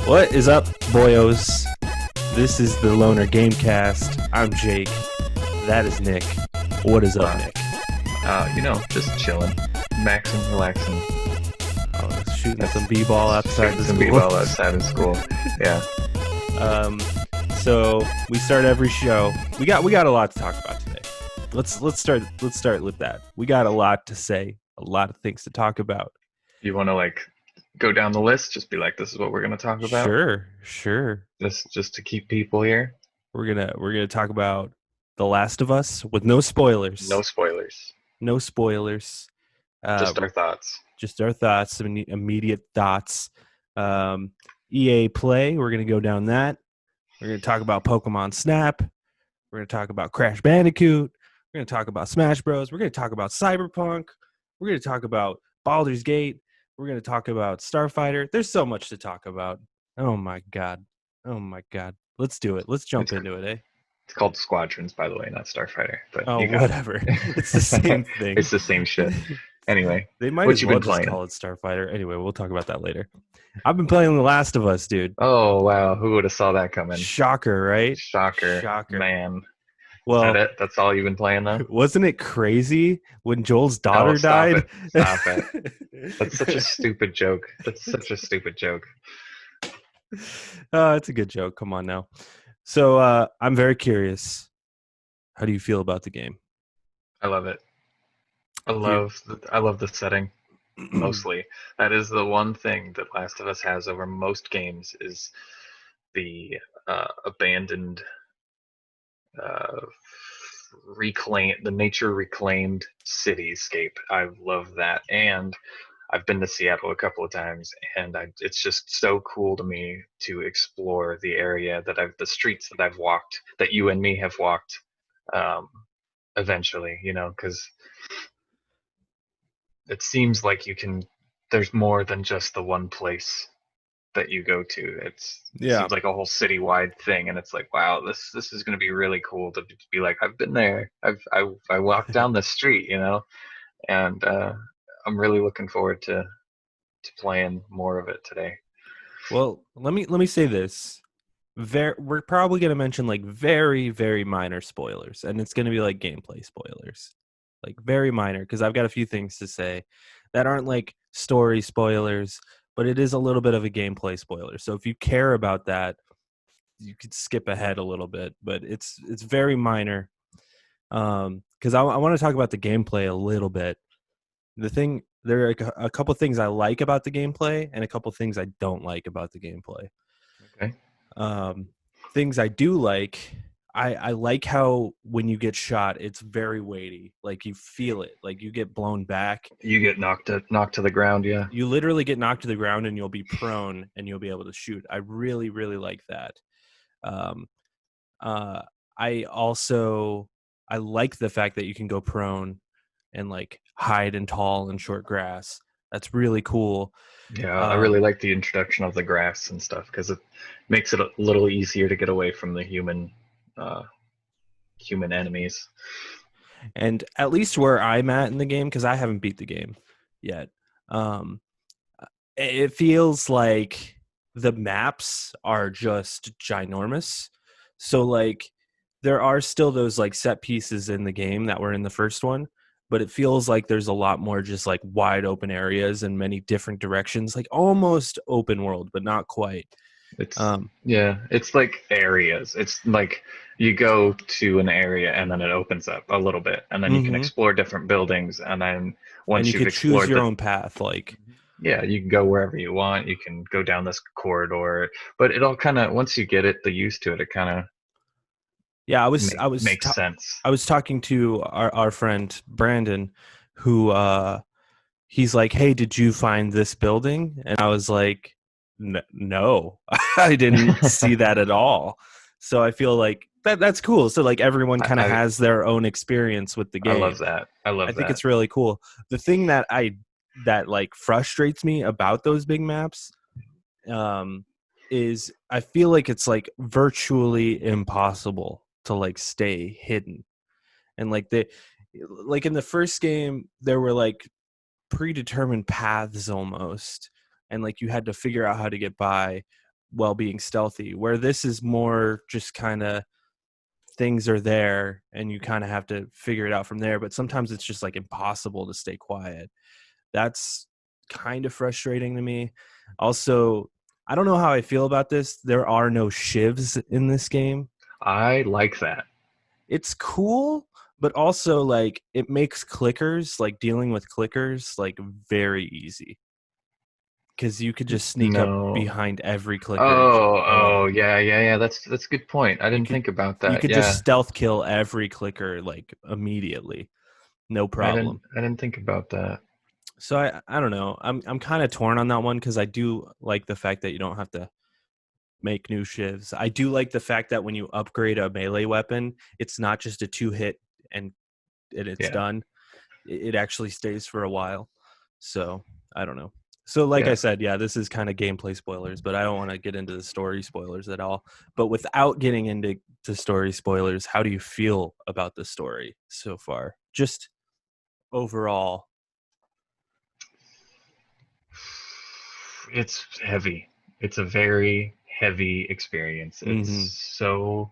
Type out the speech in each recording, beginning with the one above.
What is up, boyos? This is the Loner Gamecast. I'm Jake. That is Nick. What is up, Nick? Just chilling, maxing, relaxing. Oh, shooting some b-ball outside the some school. b-ball outside of school. Yeah. So we start every show. We got a lot to talk about today. Let's start with that. We got a lot to say, a lot of things to talk about. You want to go down the list? Just be like, this is what we're gonna talk about. Sure. Just to keep people here. We're gonna talk about The Last of Us with no spoilers. No spoilers. No spoilers. Just our thoughts. Just our thoughts, immediate thoughts. EA Play, we're going to go down that. We're going to talk about Pokemon Snap. We're going to talk about Crash Bandicoot. We're going to talk about Smash Bros. We're going to talk about Cyberpunk. We're going to talk about Baldur's Gate. We're going to talk about Starfighter. There's so much to talk about. Oh my God. Let's do it. Let's jump into it, eh? It's called Squadrons, by the way, not Starfighter. But whatever. It's the same thing. It's the same shit. Anyway, they might as well just call it Starfighter. Anyway, we'll talk about that later. I've been playing The Last of Us, dude. Oh, wow. Who would have saw that coming? Shocker, right? Shocker. Man. Well, is that it? That's all you've been playing, though? Wasn't it crazy when Joel's daughter died? Stop it. That's such a stupid joke. It's a good joke. Come on now. So I'm very curious. How do you feel about the game? I love it. I love the setting. Mostly, that is the one thing that Last of Us has over most games is the abandoned, the nature reclaimed cityscape. I love that, and I've been to Seattle a couple of times, and it's just so cool to me to explore the area the streets that I've walked, that you and me have walked. Eventually, because it seems like there's more than just the one place that you go to. It seems like a whole citywide thing, and it's like, wow, this is going to be really cool to be like, I've been there. I walked down the street, and I'm really looking forward to playing more of it today. Well, let me say this. We're probably going to mention very, very minor spoilers, and it's going to be gameplay spoilers, very minor, because I've got a few things to say that aren't story spoilers, but it is a little bit of a gameplay spoiler. So if you care about that, you could skip ahead a little bit, but it's very minor, because I want to talk about the gameplay a little bit. There are a couple things I like about the gameplay and a couple things I don't like about the gameplay. Okay. Things I do like, I like how when you get shot, it's very weighty. You feel it. You get blown back. You get knocked to the ground, yeah. You literally get knocked to the ground and you'll be prone and you'll be able to shoot. I really, really like that. I like the fact that you can go prone and hide in tall and short grass. That's really cool. Yeah, I really like the introduction of the grass and stuff, because it makes it a little easier to get away from the human enemies. And at least where I'm at in the game, because I haven't beat the game yet, it feels like the maps are just ginormous. So there are still those set pieces in the game that were in the first one, but it feels like there's a lot more just wide open areas in many different directions, almost open world, but not quite. It's it's like areas. It's like you go to an area and then it opens up a little bit, and then you can explore different buildings, and then once you've explored, choose your own path. Yeah, you can go wherever you want. You can go down this corridor, but it all kind of, once you get used to it, it kind of makes sense. I was talking to our friend Brandon, who he's like, "Hey, did you find this building?" And I was like, no, I didn't see that at all. So I feel like that's cool. So everyone kind of has their own experience with the game. I love that. I think it's really cool. The thing that frustrates me about those big maps is I feel like it's virtually impossible to stay hidden. And in the first game there were predetermined paths almost, and you had to figure out how to get by. while being stealthy, where this is more just kind of things are there and you kind of have to figure it out from there, but sometimes it's just like impossible to stay quiet. That's kind of frustrating to me. Also, I don't know how I feel about this. There are no shivs in this game. I like that. It's cool, but also like it makes clickers, like dealing with clickers, like very easy because you could just sneak up No. behind every clicker and just Oh, kill them. oh, yeah, yeah, yeah. That's a good point. I You didn't could think about you that. could just Yeah, stealth kill every clicker like immediately, no problem. I didn't think about that. So I don't know. I'm kind of torn on that one because I do like the fact that you don't have to make new shivs. I do like the fact that when you upgrade a melee weapon, it's not just a 2 hit and it's Yeah, done. It actually stays for a while. So I don't know. So like I yeah. said, yeah, this is kind of gameplay spoilers, but I don't want to get into the story spoilers at all. But without getting into story spoilers, how do you feel about the story so far? Just overall. It's heavy. It's a very heavy experience. It's Mm-hmm. so.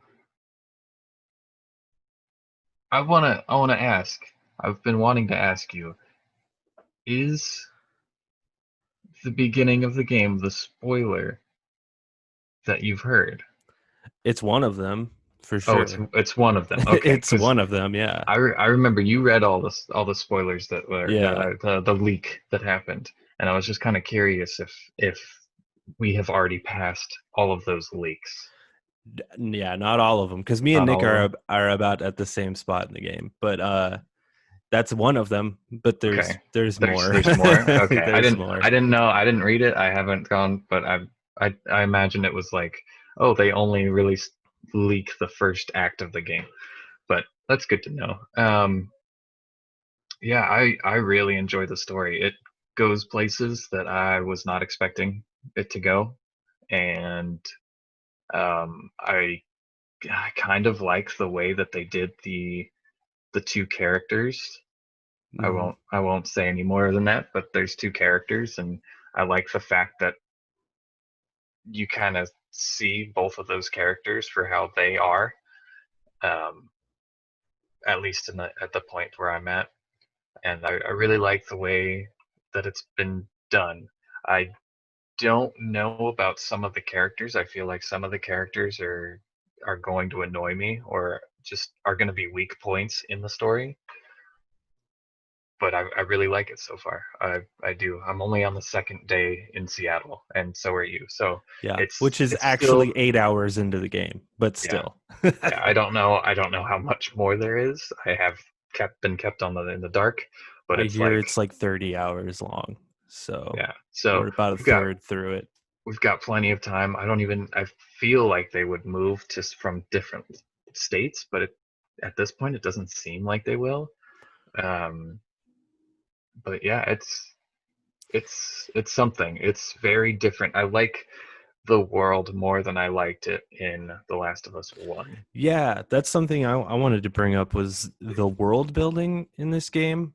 I wanna ask. I've been wanting to ask you: is the beginning of the game the spoiler that you've heard? It's one of them for Oh, sure. it's one of them. Okay, It's because one of them, yeah. I remember you read all the spoilers that were Yeah. the leak that happened, and I was just kind of curious if we have already passed all of those leaks. Yeah, not all of them because me and Not Nick all of them. are about at the same spot in the game. But that's one of them, but Okay. there's more. There's more. Okay. There's more. I didn't know. I didn't read it. I haven't gone, but I imagine it was like, oh, they only really leak the first act of the game. But that's good to know. Yeah, I really enjoy the story. It goes places that I was not expecting it to go, and I kind of like the way that they did the two characters. Hmm. I won't say any more than that, but there's two characters, and I like the fact that you kind of see both of those characters for how they are, um, at least at the point where I'm at, and I really like the way that it's been done. I don't know about some of the characters. I feel like some of the characters are going to annoy me or just are going to be weak points in the story. But I really like it so far. I do. I'm only on the second day in Seattle, and so are you. So Yeah, which is it's actually still 8 hours into the game, but yeah still. yeah. I don't know how much more there is. I have been kept on the in the dark, but I it's hear like it's like 30 hours long. So yeah. So we're about a we've got third through it. we've got plenty of time. I don't even I feel like they would move just from different states, but at this point it doesn't seem like they will. Um, but yeah, it's something. It's very different. I like the world more than I liked it in The Last of Us 1. Yeah, that's something I wanted to bring up was the world building in this game.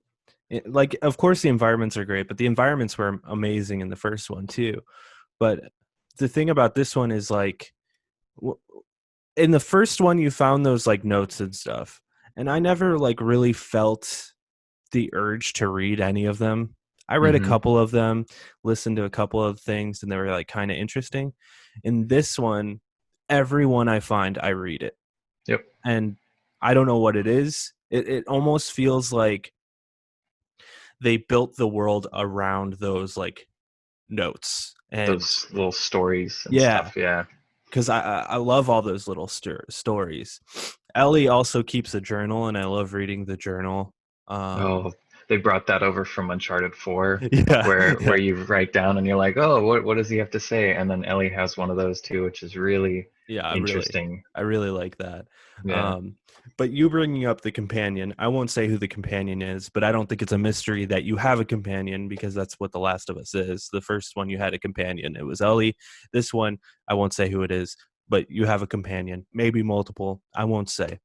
Like, of course, the environments are great, but the environments were amazing in the first one too. But the thing about this one is like, in the first one, you found those like notes and stuff, and I never like really felt the urge to read any of them. I read a Mm-hmm. couple of them, listened to a couple of things, and they were like kind of interesting. In this one, everyone I find, I read it, Yep. and I don't know what it is. It almost feels like they built the world around those like notes, and Those little stories and yeah, stuff. Yeah. because I love all those little stories. Ellie also keeps a journal, and I love reading the journal. Oh, they brought that over from Uncharted 4, Yeah, where yeah, you write down and you're like, oh, what does he have to say? And then Ellie has one of those too, which is really yeah. interesting. I really like that. Yeah. Um, but you bringing up the companion, I won't say who the companion is, but I don't think it's a mystery that you have a companion because that's what The Last of Us is. The first one you had a companion, it was Ellie. This one, I won't say who it is, but you have a companion, maybe multiple. I won't say.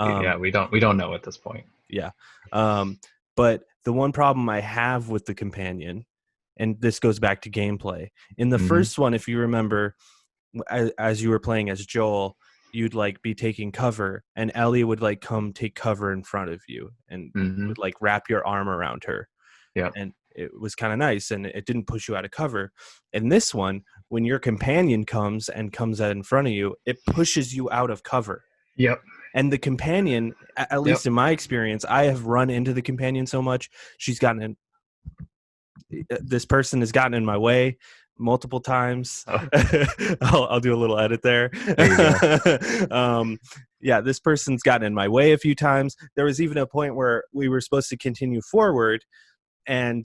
Yeah, Um, we don't know at this point. yeah. Um, but the one problem I have with the companion, and this goes back to gameplay. In the Hmm. first one, if you remember, as you were playing as Joel, you'd like be taking cover, and Ellie would like come take cover in front of you, and you Mm-hmm. would like wrap your arm around her, Yep. and it was kind of nice, and it didn't push you out of cover. In this one, when your companion comes out in front of you, it pushes you out of cover. Yep. And the companion, at Yep. least in my experience, I have run into the companion so much, she's gotten in this person has gotten in my way multiple times. Oh, I'll do a little edit there. there you go. um, yeah, this person's gotten in my way a few times. There was even a point where we were supposed to continue forward, and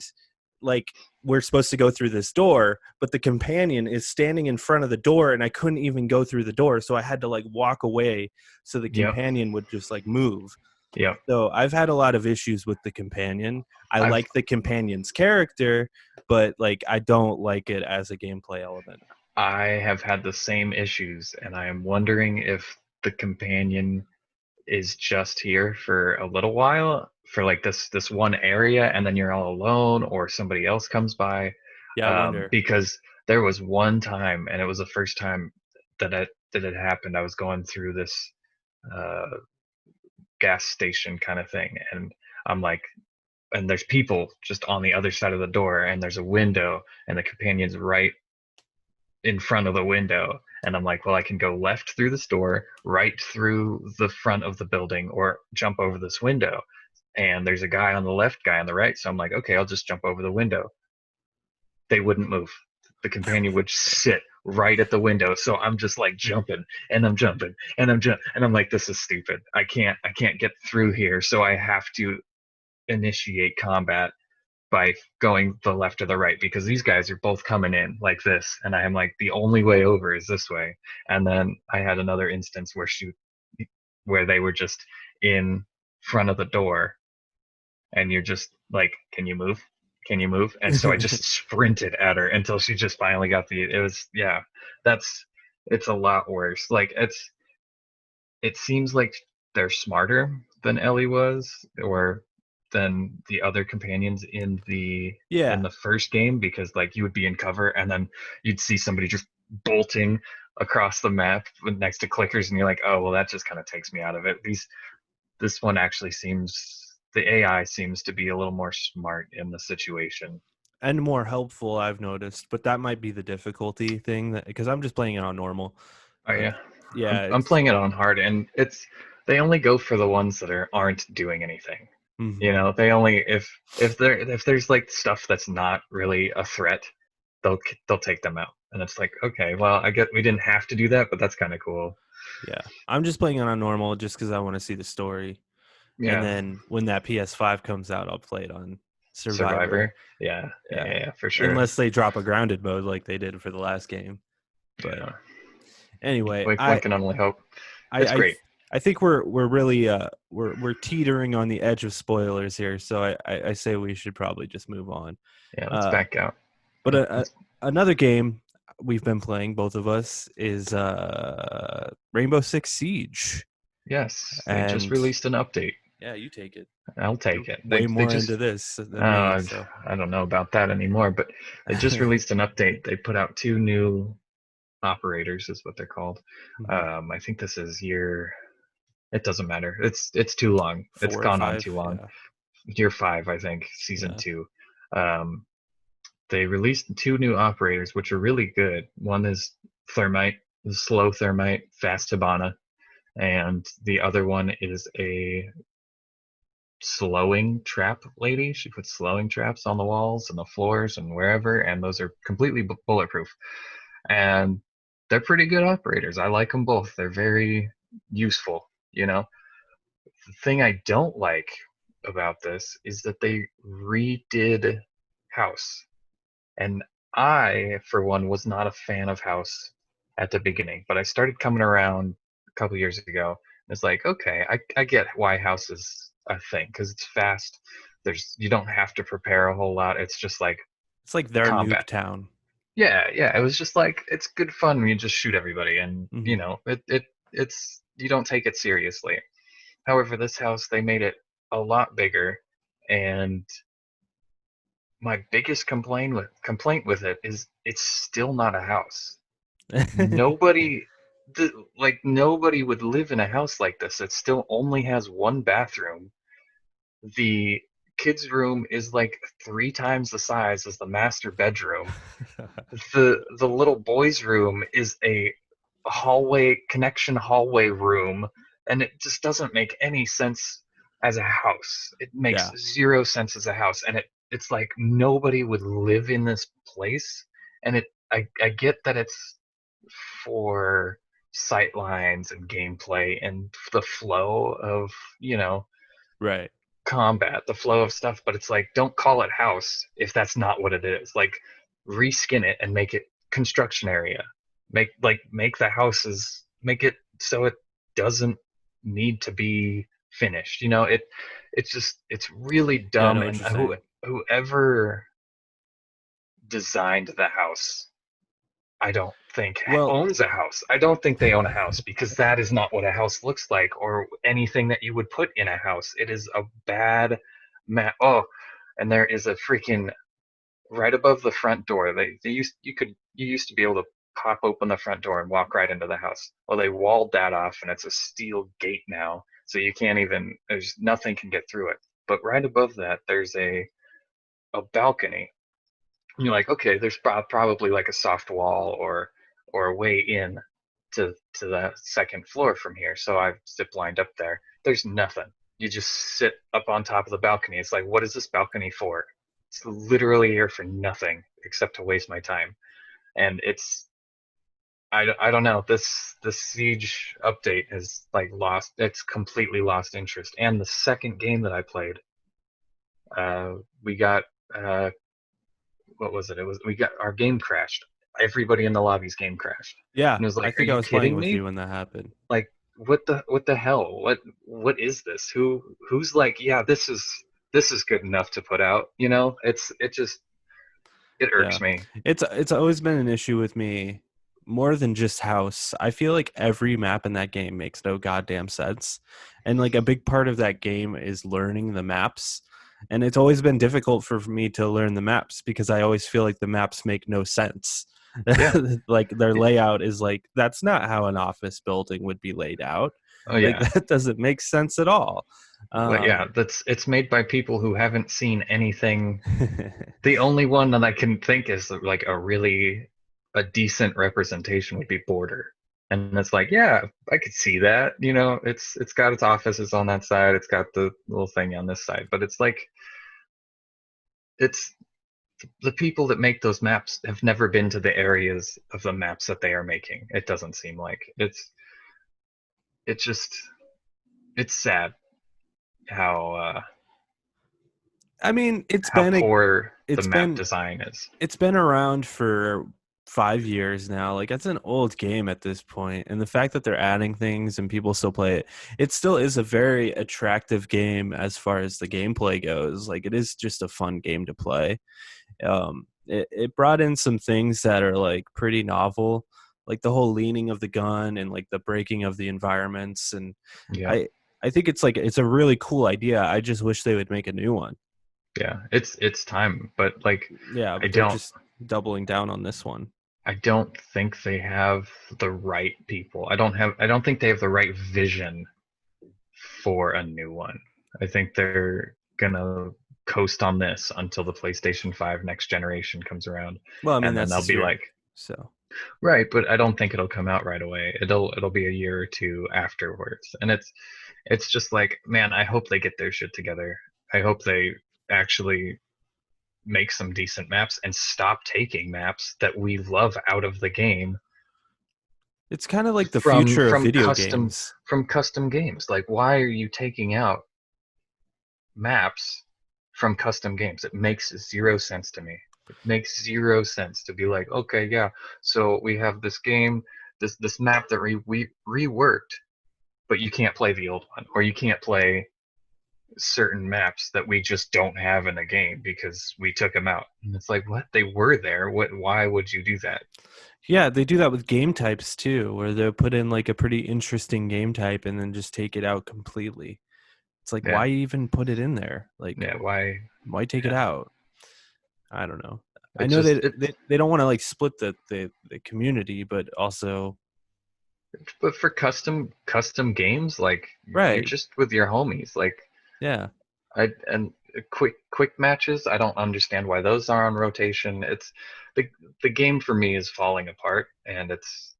like we're supposed to go through this door, but the companion is standing in front of the door, and I couldn't even go through the door, so I had to like walk away so the Yep. companion would just like move. Yep. So I've had a lot of issues with the companion. I I've like the companion's character, but like I don't like it as a gameplay element. I have had the same issues, and I am wondering if the companion is just here for a little while, for like this one area, and then you're all alone, or somebody else comes by. Yeah, I wonder. Because there was one time, and it was the first time that it happened. I was going through this uh, gas station kind of thing, and I'm like, and there's people just on the other side of the door, and there's a window, and the companion's right in front of the window. And I'm like, well, I can go left through this door, right through the front of the building, or jump over this window. And there's a guy on the left, guy on the right. So I'm like, okay, I'll just jump over the window. They wouldn't move. The companion would sit right at the window. So I'm just like jumping and I'm jumping and I'm jumping and I'm like, this is stupid. I can't get through here. So I have to initiate combat by going the left or the right, because these guys are both coming in like this, and I am like, the only way over is this way. And then I had another instance where they were just in front of the door, and you're just like, can you move, can you move? And so I just sprinted at her until she just finally got it was, yeah, that's it's a lot worse. Like, it seems like they're smarter than Ellie was, or than the other companions in Yeah. the first game, because like you would be in cover, and then you'd see somebody just bolting across the map next to clickers, and you're like, oh well, that just kind of takes me out of it. This one actually seems, the AI seems to be a little more smart in the situation. And more helpful, I've noticed, but that might be the difficulty thing, that because I'm just playing it on normal. Oh Uh, yeah, yeah, I'm it's playing it on hard, and they only go for the ones that aren't doing anything. You mhm. know, they only, if there's like stuff that's not really a threat, they'll they'll take them out. And it's like, okay, well, I get we didn't have to do that, but that's kind of cool. Yeah. I'm just playing it on normal just because I want to see the story. And Yeah, then when that PS5 comes out, I'll play it on Survivor. Survivor. Yeah, yeah, Yeah. yeah, for sure. Unless they drop a grounded mode like they did for the last game. But Yeah, anyway, one can only hope. I It's I great. I think we're really we're teetering on the edge of spoilers here, so I say we should probably just move on. Yeah, let's Uh, back out. but Let's, another game we've been playing, both of us, is Rainbow Six Siege, yes, they just and released an update. yeah, you take it. I'll You're take it. way They more into just this than me, uh, so I don't know about that anymore, but they just released an update. They put out two new operators, is what they're called. Mhm. I think this is year. It doesn't matter. It's too long. It's 4 or gone on 5, too long. yeah, Year five, I think, season yeah. two. Um, they released two new operators, which are really good. One is Thermite, slow Thermite, fast Hibana, and the other one is a slowing trap lady. She puts slowing traps on the walls and the floors and wherever, and those are completely bulletproof. And they're pretty good operators. I like them both. They're very useful, you know. The thing I don't like about this is that they redid House. And I, for one, was not a fan of House at the beginning, but I started coming around a couple years ago. It's like, okay, I get why House is a thing, because it's fast. You don't have to prepare a whole lot. It's just like It's like their combat. Nuketown. Yeah, yeah. It was just like, it's good fun when you just shoot everybody, and Hmm. it's you don't take it seriously. However, this house, they made it a lot bigger, and my biggest complaint with it is it's still not a house. Nobody, nobody would live in a house like this. It still only has one bathroom. The kids' room is like 3 times the size as the master bedroom. The little boys' room is a hallway room, and it just doesn't make any sense as a house. It makes Yeah, zero sense as a house, and it's like nobody would live in this place. And I get that it's for sight lines and gameplay and the flow of, you know, right. combat, the flow of stuff, but it's like, don't call it house if that's not what it is. Like, reskin it and make it construction area. Make the houses, make it so it doesn't need to be finished. It's really Yeah, I dumb. know what And you're saying. whoever designed the house, I don't think Well, owns a house. I don't think they own a house, because that is not what a house looks like or anything that you would put in a house. It is a bad map. Oh, and there is a freaking right above the front door. You used to be able to pop open the front door and walk right into the house. Well, they walled that off, and it's a steel gate now, so you can't even. There's nothing can get through it. But right above that, there's a balcony. You're like, okay, there's probably like a soft wall or a way in to the second floor from here. So I've zip lined up there. There's nothing. You just sit up on top of the balcony. It's like, what is this balcony for? It's literally here for nothing except to waste my time. And I don't know. This Siege update has like lost. It's completely lost interest. And the second game that I played, we got what was it? It was we got our game crashed. Everybody in the lobby's game crashed, yeah, and it was I like, "Are think I you was playing kidding with you me? when that happened. Like, what the hell? What is this? Who's like, yeah, this is good enough to put out? It Yeah. irks me. It's always been an issue with me more than just house. I feel like every map in that game makes no goddamn sense. And like a big part of that game is learning the maps. And it's always been difficult for me to learn the maps because I always feel like the maps make no sense. Yeah. Like their layout is like that's not how an office building would be laid out. Oh Like yeah. that doesn't make sense at all. But yeah, Um that's it's made by people who haven't seen anything. The only one that I can think is like a decent representation would be Border. And it's like, yeah, I could see that. It's got its offices on that side, it's got the little thing on this side, but it's like it's the people that make those maps have never been to the areas of the maps that they are making. It doesn't seem like it's just it's sad how I mean, how poor the it's map been design is. it's been around for 5 years now. Like it's an old game at this point, and the fact that they're adding things and people still play it, it still is a very attractive game as far as the gameplay goes. Like it is just a fun game to play. It brought in some things that are like pretty novel, like the whole leaning of the gun and like the breaking of the environments. And Yeah. I I think it's like it's a really cool idea. I just wish they would make a new one. Yeah, it's time, but like Yeah, I but they're don't just doubling down on this one. I don't think they have the right people. I don't think they have the right vision for a new one. I think they're gonna coast on this until the PlayStation 5 next generation comes around, Well, I mean and then that's they'll this be year. like, So right, but I don't think it'll come out right away. It'll be a year or two afterwards. And it's just like, man, I hope they get their shit together. I hope they actually make some decent maps and stop taking maps that we love out of the game it's kind of like the from future of from video custom games. from custom games. Like, why are you taking out maps from custom games? It makes zero sense to me. It makes zero sense to be like, okay, yeah, so we have this game, this map that we reworked, but you can't play the old one, or you can't play certain maps that we just don't have in the game because we took them out. And it's like, what? They were there. What? Why would you do that? Yeah, they do that with game types too, where they'll put in like a pretty interesting game type and then just take it out completely. It's like Yeah, why even put it in there? Like yeah. Why? why take it Yeah, out? I don't know. I It know just that it they don't want to like split the community, but also but for custom games, like you're right. just with your homies. Like Yeah. I and quick matches, I don't understand why those are on rotation. It's the the game for me is falling apart, and it's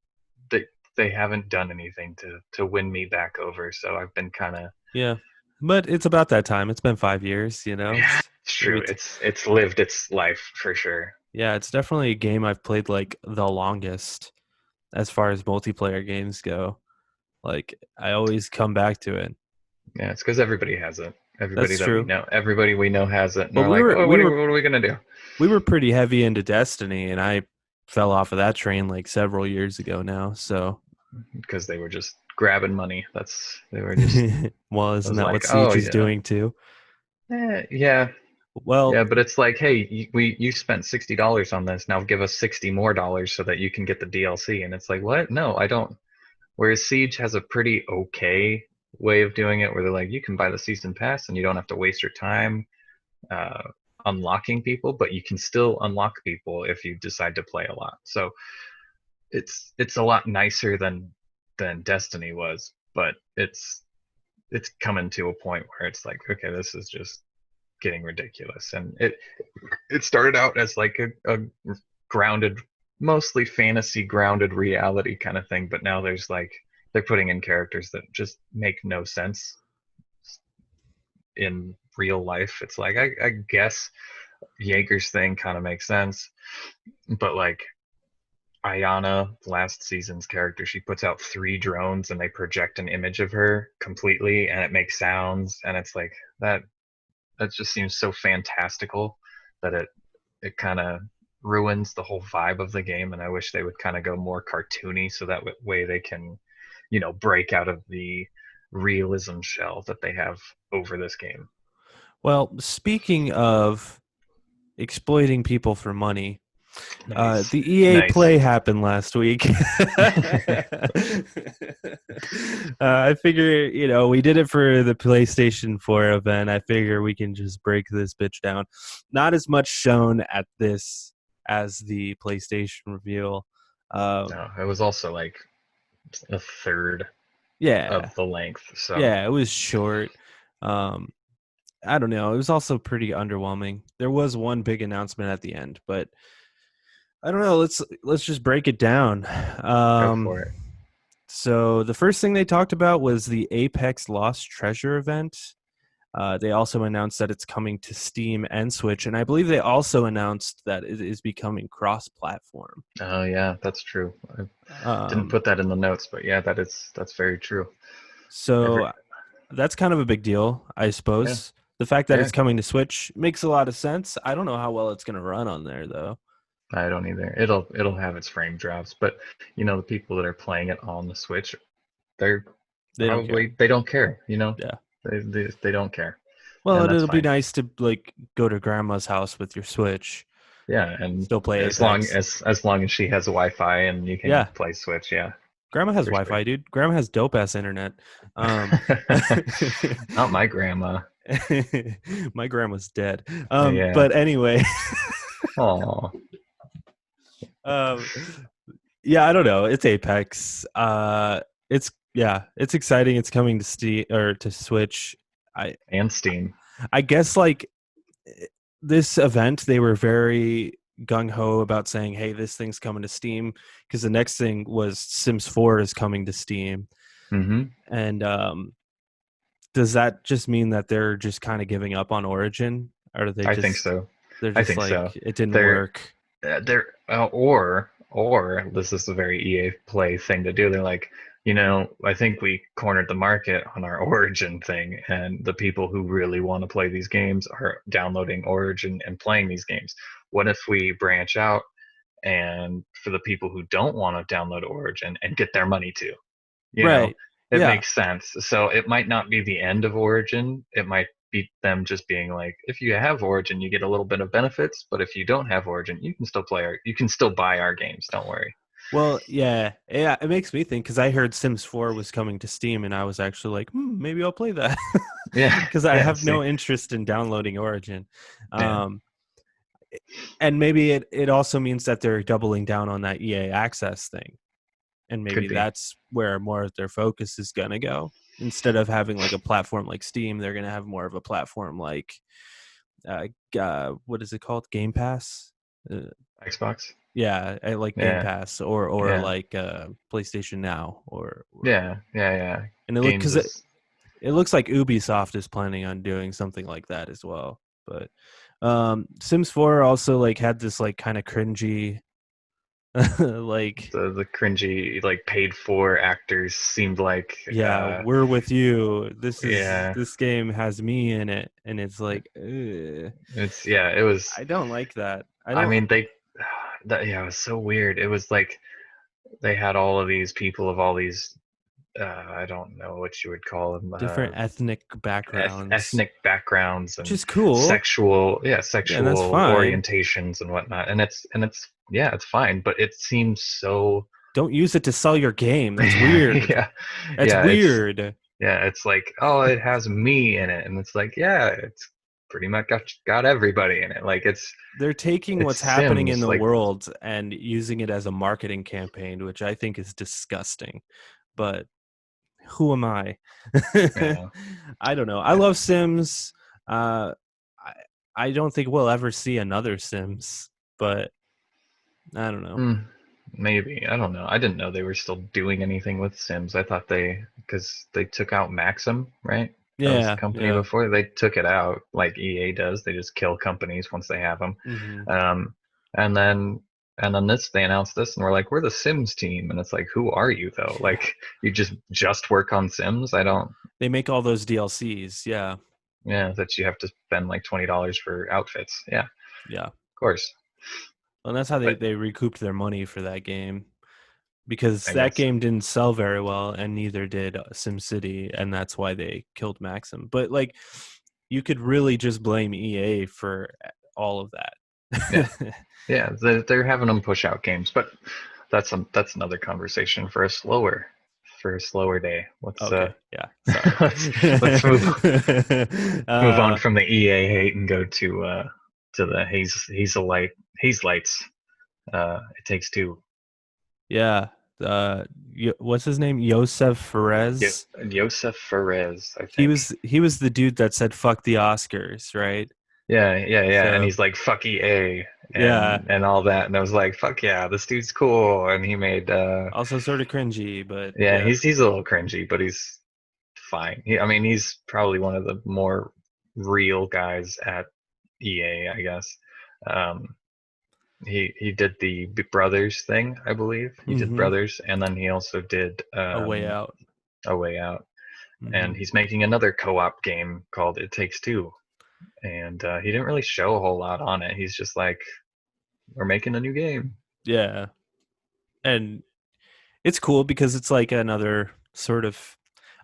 they they haven't done anything to win me back over. So I've been kind of Yeah. But it's about that time. It's been 5 years, you know. yeah, It's it's true. maybe It's lived its life for sure. yeah, it's definitely a game I've played like the longest as far as multiplayer games go. Like I always come back to it. Yeah, it's because everybody has it. That's true. Everybody we know has it, and But they're like, oh, what are we gonna do? we were pretty heavy into Destiny, and I fell off of that train like several years ago now. So, Because they were just grabbing money. They were just. well, I isn't was that what like, oh Siege is yeah, doing too? yeah, Well, yeah. But it's like, hey, you spent $60 on this. Now give us $60 more so that you can get the DLC. And it's like, what? No, I don't. Whereas Siege has a pretty okay way of doing it, where they're like, you can buy the season pass and you don't have to waste your time uh, unlocking people, but you can still unlock people if you decide to play a lot. So it's a lot nicer than Destiny was, but it's coming to a point where it's like, okay, this is just getting ridiculous. And it started out as like a grounded, mostly fantasy grounded reality kind of thing, but now there's like they're putting in characters that just make no sense in real life. It's like I guess Jaeger's thing kind of makes sense, but like Ayana, last season's character, she puts out 3 drones and they project an image of her completely, and it makes sounds, and it's like that just seems so fantastical that it kind of ruins the whole vibe of the game. And I wish they would kind of go more cartoony so that way they can, break out of the realism shell that they have over this game. well, speaking of exploiting people for money, Nice, the EA nice. Play happened last week. I figure, we did it for the PlayStation 4 event. I figure we can just break this bitch down. Not as much shown at this as the PlayStation reveal. No, it was also like a third Yeah, of the length. So yeah, it was short. Um, I don't know. It was also pretty underwhelming. There was one big announcement at the end, but I don't know. Let's just break it down. go Um, for it. so the first thing they talked about was the Apex Lost Treasure event. They also announced that it's coming to Steam and Switch, and I believe they also announced that it is becoming cross-platform. Oh yeah, that's true. I didn't Um, put that in the notes, but yeah, that's very true. Every so that's kind of a big deal, I yeah, suppose. The fact that yeah. it's coming to Switch makes a lot of sense. I don't know how well it's going to run on there, though. I don't either. It'll have its frame drops, but the people that are playing it on the Switch, they're They don't care. they don't care. Yeah. They don't care, Well, and that's it'll be fine. nice to like go to grandma's house with your Switch, Yeah, and still play Apex. as long as she has Wi-Fi and you can Yeah, play Switch, yeah, grandma has for sure. Wi-Fi, dude. Grandma has dope ass internet. Um, Not my grandma. my grandma's dead. Yeah. But anyway, Oh, um, yeah, I don't know. It's Apex. It's yeah, it's exciting. It's coming to Steam or to Switch. I and Steam. I guess like this event, they were very gung ho about saying, "Hey, this thing's coming to Steam," because the next thing was Sims 4 is coming to Steam, Hmm. and does that just mean that they're just kind of giving up on Origin, or are they I think just so. they're I just think like so. it didn't They're work? or this is a very EA Play thing to do. They're like, I think we cornered the market on our Origin thing, and the people who really want to play these games are downloading Origin and playing these games. What if we branch out and for the people who don't want to download Origin and get their money too? You know, Right? it Yeah. makes sense. So it might not be the end of Origin. It might be them just being like, if you have Origin, you get a little bit of benefits, but if you don't have Origin, you can still buy our games. Don't worry. Well, yeah, yeah. It makes me think because I heard Sims 4 was coming to Steam, and I was actually like, maybe I'll play that Yeah, because I yeah. have See, no interest in downloading Origin. yeah, Um, and maybe it also means that they're doubling down on that EA access thing, and Could maybe be. that's where more of their focus is going to go. Instead of having like a platform like Steam, they're going to have more of a platform like what is it called, Game Pass. uh, Xbox. yeah, I like Game Yeah, Pass, or yeah, like PlayStation Now, or yeah, yeah, yeah. and it look Games because is it looks like Ubisoft is planning on doing something like that as well. But Sims 4 also like had this like kind of cringy like, the cringy like paid for actors seemed like yeah, we're with you. yeah, This game has me in it, and it's like, ugh. it's yeah, it was. I don't like that. I I don't. mean they that yeah, it was so weird. It was like they had all of these people of all these I don't know what you would call them, Different ethnic backgrounds, ethnic backgrounds which and is cool. Yeah, and that's sexual fine. orientations and whatnot. And it's yeah, it's fine, but it seems so Don't use it to sell your game. That's weird. yeah, That's yeah, weird. it's like, oh, it has me in it, and it's like, yeah, it's pretty much got everybody in it. Like They're taking it's what's happening in Sims, the like world and using it as a marketing campaign, which I think is disgusting. But who am I? yeah. I don't know. I love Sims. I I don't think we'll ever see another Sims, but I don't know. Hmm, maybe. I don't know. I didn't know they were still doing anything with Sims. I thought because they took out Maxim, right? That was the Yeah, company yeah. before. They took it out like EA does. They just kill companies once they have them. Hmm. Um, and then they announced this, and we're like, we're the Sims team, and it's like, who are you though? Yeah. Like, you just work on Sims? I don't. They make all those DLCs. Yeah, Yeah, that you have to spend like $20 for outfits. Yeah, of yeah. course. And that's how But they recouped their money for that game, because I that guess. game didn't sell very well, and neither did SimCity, and that's why they killed Maxim. But like, you could really just blame EA for all of Yeah, that. yeah, they're having them push out games, but that's another conversation for a slower day. Okay, yeah, sorry. Let's move on uh, from the EA hate and go to the Hazelites. It takes two. yeah. What's his name? Yosef Perez. Josef Perez, I think. He was the dude that said "fuck the Oscars," right? Yeah, yeah, yeah. And So he's like fuck EA yeah, and all that. And I was like, fuck yeah, this dude's cool. And he made also sort of cringy, but yeah, yeah, he's a little cringy, but he's fine. I mean, he's probably one of the more real guys at EA, I guess. Um, he did the Brothers thing, I believe. He did hmm, Brothers, and then he also did a way out. A Way Out. Hmm. And he's making another co-op game called It Takes Two. And he didn't really show a whole lot on it. He's just like, we're making a new game. Yeah, and it's cool because it's like another sort of.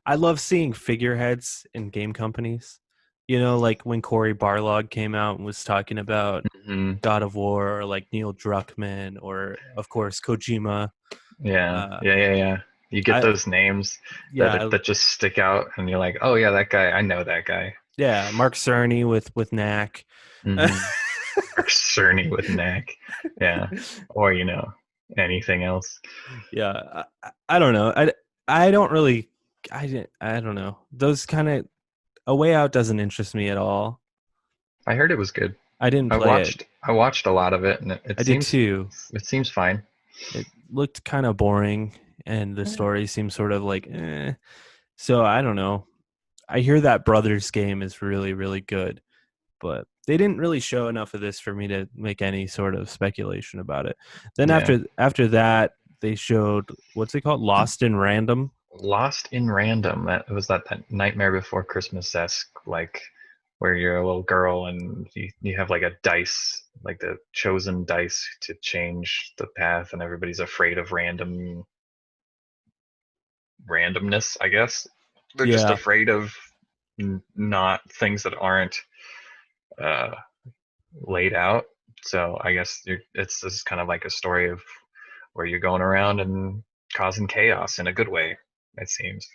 I love seeing figureheads in game companies. You know, like when Cory Barlog came out and was talking about Hmm. God of War, or like Neil Druckmann, or of course Kojima. Yeah, Uh, yeah, yeah, yeah. You get I those names yeah, that just stick out, and you're like, oh yeah, that guy. I know that guy. yeah, Mark Cerny with Knack. Hmm. Or Cerny with Knack. Yeah, or anything else. Yeah, I don't know. I don't really. I don't know. Those kind of A Way Out doesn't interest me at all. I heard it was good. I didn't play it. I watched a lot of it, and I did too. it seems fine. It looked kind of boring, and the story seems sort of like, so I don't know. I hear that Brothers game is really, really good, but they didn't really show enough of this for me to make any sort of speculation about it. Then Yeah. after that, they showed, what's it called? Lost in Random. Lost in Random. That was that Nightmare Before Christmas esque, like where you're a little girl and you have like a dice, like the chosen dice to change the path, and everybody's afraid of randomness, I guess. They're just Yeah. afraid of not things that aren't uh, laid out. So I guess it's this is kind of like a story of where you're going around and causing chaos in a good way, it seems.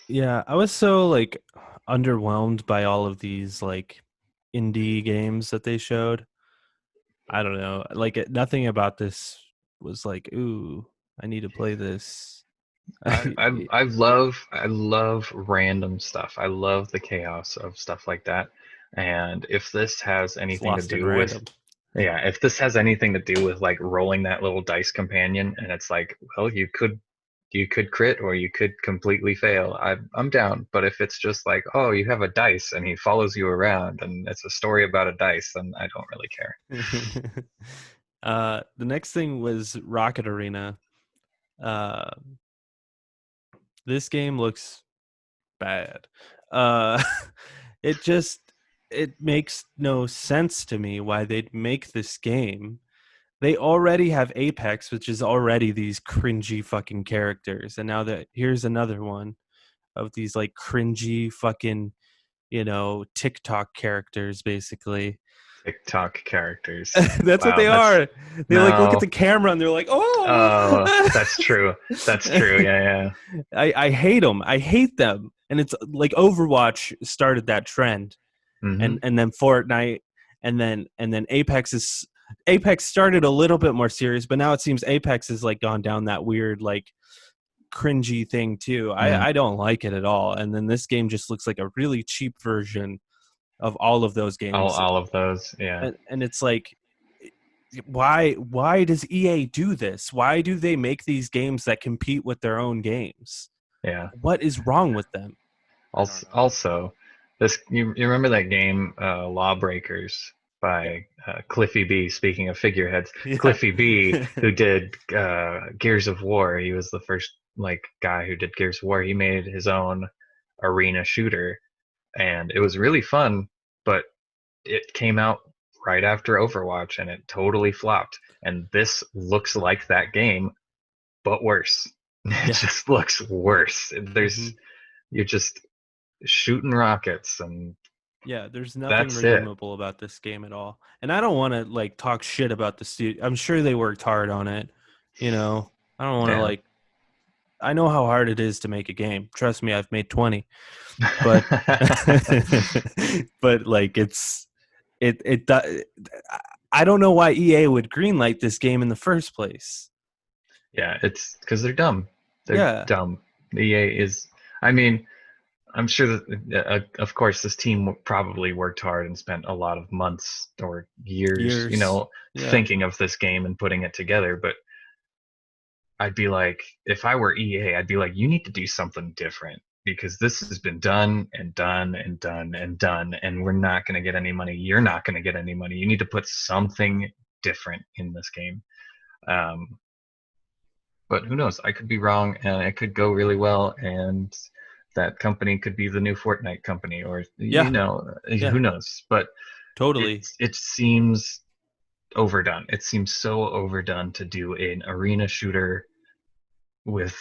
Yeah, I was so like underwhelmed by all of these like indie games that they showed. I don't know. Like nothing about this was like, ooh, I need to play this. I love random stuff. I love the chaos of stuff like that. And if this has It's anything to lost in do with, random. yeah, if this has anything to do with like rolling that little dice companion, and it's like, well, you could crit or you could completely fail. I'm down. But if it's just like, oh, you have a dice and he follows you around and it's a story about a dice, then I don't really care. The next thing was Rocket Arena. Uh, this game looks bad. Uh, it just it makes no sense to me why they'd make this game. They already have Apex, which is already these cringy fucking characters, and now that here's another one of these like cringy fucking TikTok characters, basically. TikTok characters. That's what Wow, they are. They like look at no. the camera and they're like, "Oh." Oh, that's true. That's true. Yeah, yeah. I hate them. I hate them. And it's like Overwatch started that trend, Hmm. and then Fortnite, and then Apex started a little bit more serious, but now it seems Apex has like gone down that weird like cringy thing too. Mm, I don't like it at all. And then this game just looks like a really cheap version of all of those all games. all of those. Yeah, And it's like, why does EA do this? Why do they make these games that compete with their own games? yeah. What is wrong with them? I don't know. Also, this you remember that game Lawbreakers Yeah. by Cliffy B. Speaking of figureheads, Yeah. Cliffy B. who did Gears of War. He was the first like guy who did Gears of War. He made his own arena shooter, and it was really fun. But it came out right after Overwatch, and it totally flopped. And this looks like that game, but worse. It Yeah. just looks worse. Hmm. You're just shooting rockets, and Yeah, there's nothing that's it. redeemable about this game at all. And I don't want to like talk shit about the studio. I'm sure they worked hard on it. You know, I don't want to Yeah. like I know how hard it is to make a game. Trust me, I've made 20. But but like I don't know why EA would greenlight this game in the first place. Yeah, it's because they're dumb. They're Yeah, dumb. EA is. I mean, I'm sure that, of course, this team probably worked hard and spent a lot of months or years, years. Yeah. thinking of this game and putting it together. But I'd be like, if I were EA, I'd be like, you need to do something different because this has been done and done and done and done, and we're not going to get any money. You're not going to get any money. You need to put something different in this game. Um, but who knows? I could be wrong, and it could go really well, and that company could be the new Fortnite company, or Yeah. who Yeah. knows? But Totally. it seems overdone. It seems so overdone to do an arena shooter with,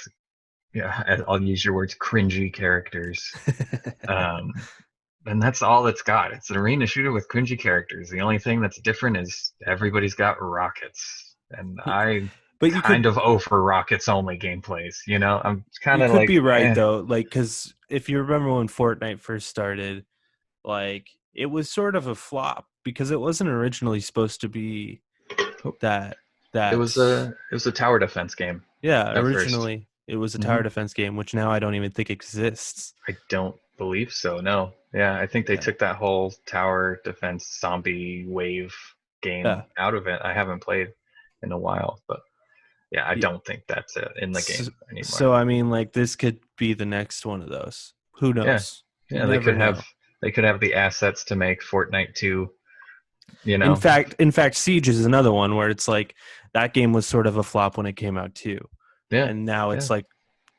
yeah, I'll use your words, cringy characters. Um, and that's all it's got. It's an arena shooter with cringy characters. The only thing that's different is everybody's got rockets. And I But kind of over rockets only gameplays, I'm kind you of could like, be right eh. though, like cuz if you remember when Fortnite first started, like it was sort of a flop because it wasn't originally supposed to be that It that was a tower defense game yeah, at first. originally it was a Hmm. tower defense game, which now I don't even think exists. I don't believe so. No. Yeah, I think they Yeah. took that whole tower defense zombie wave game Yeah. out of it. I haven't played in a while, but yeah, I Yeah. don't think that's it in the So, game anymore. so I mean, like this could be the next one of those. Who Yeah. knows? You Yeah, never know. they could have the assets to make Fortnite 2, you In know. fact, in fact, Siege is another one where it's like that game was sort of a flop when it came out too, Yeah. and now Yeah. it's like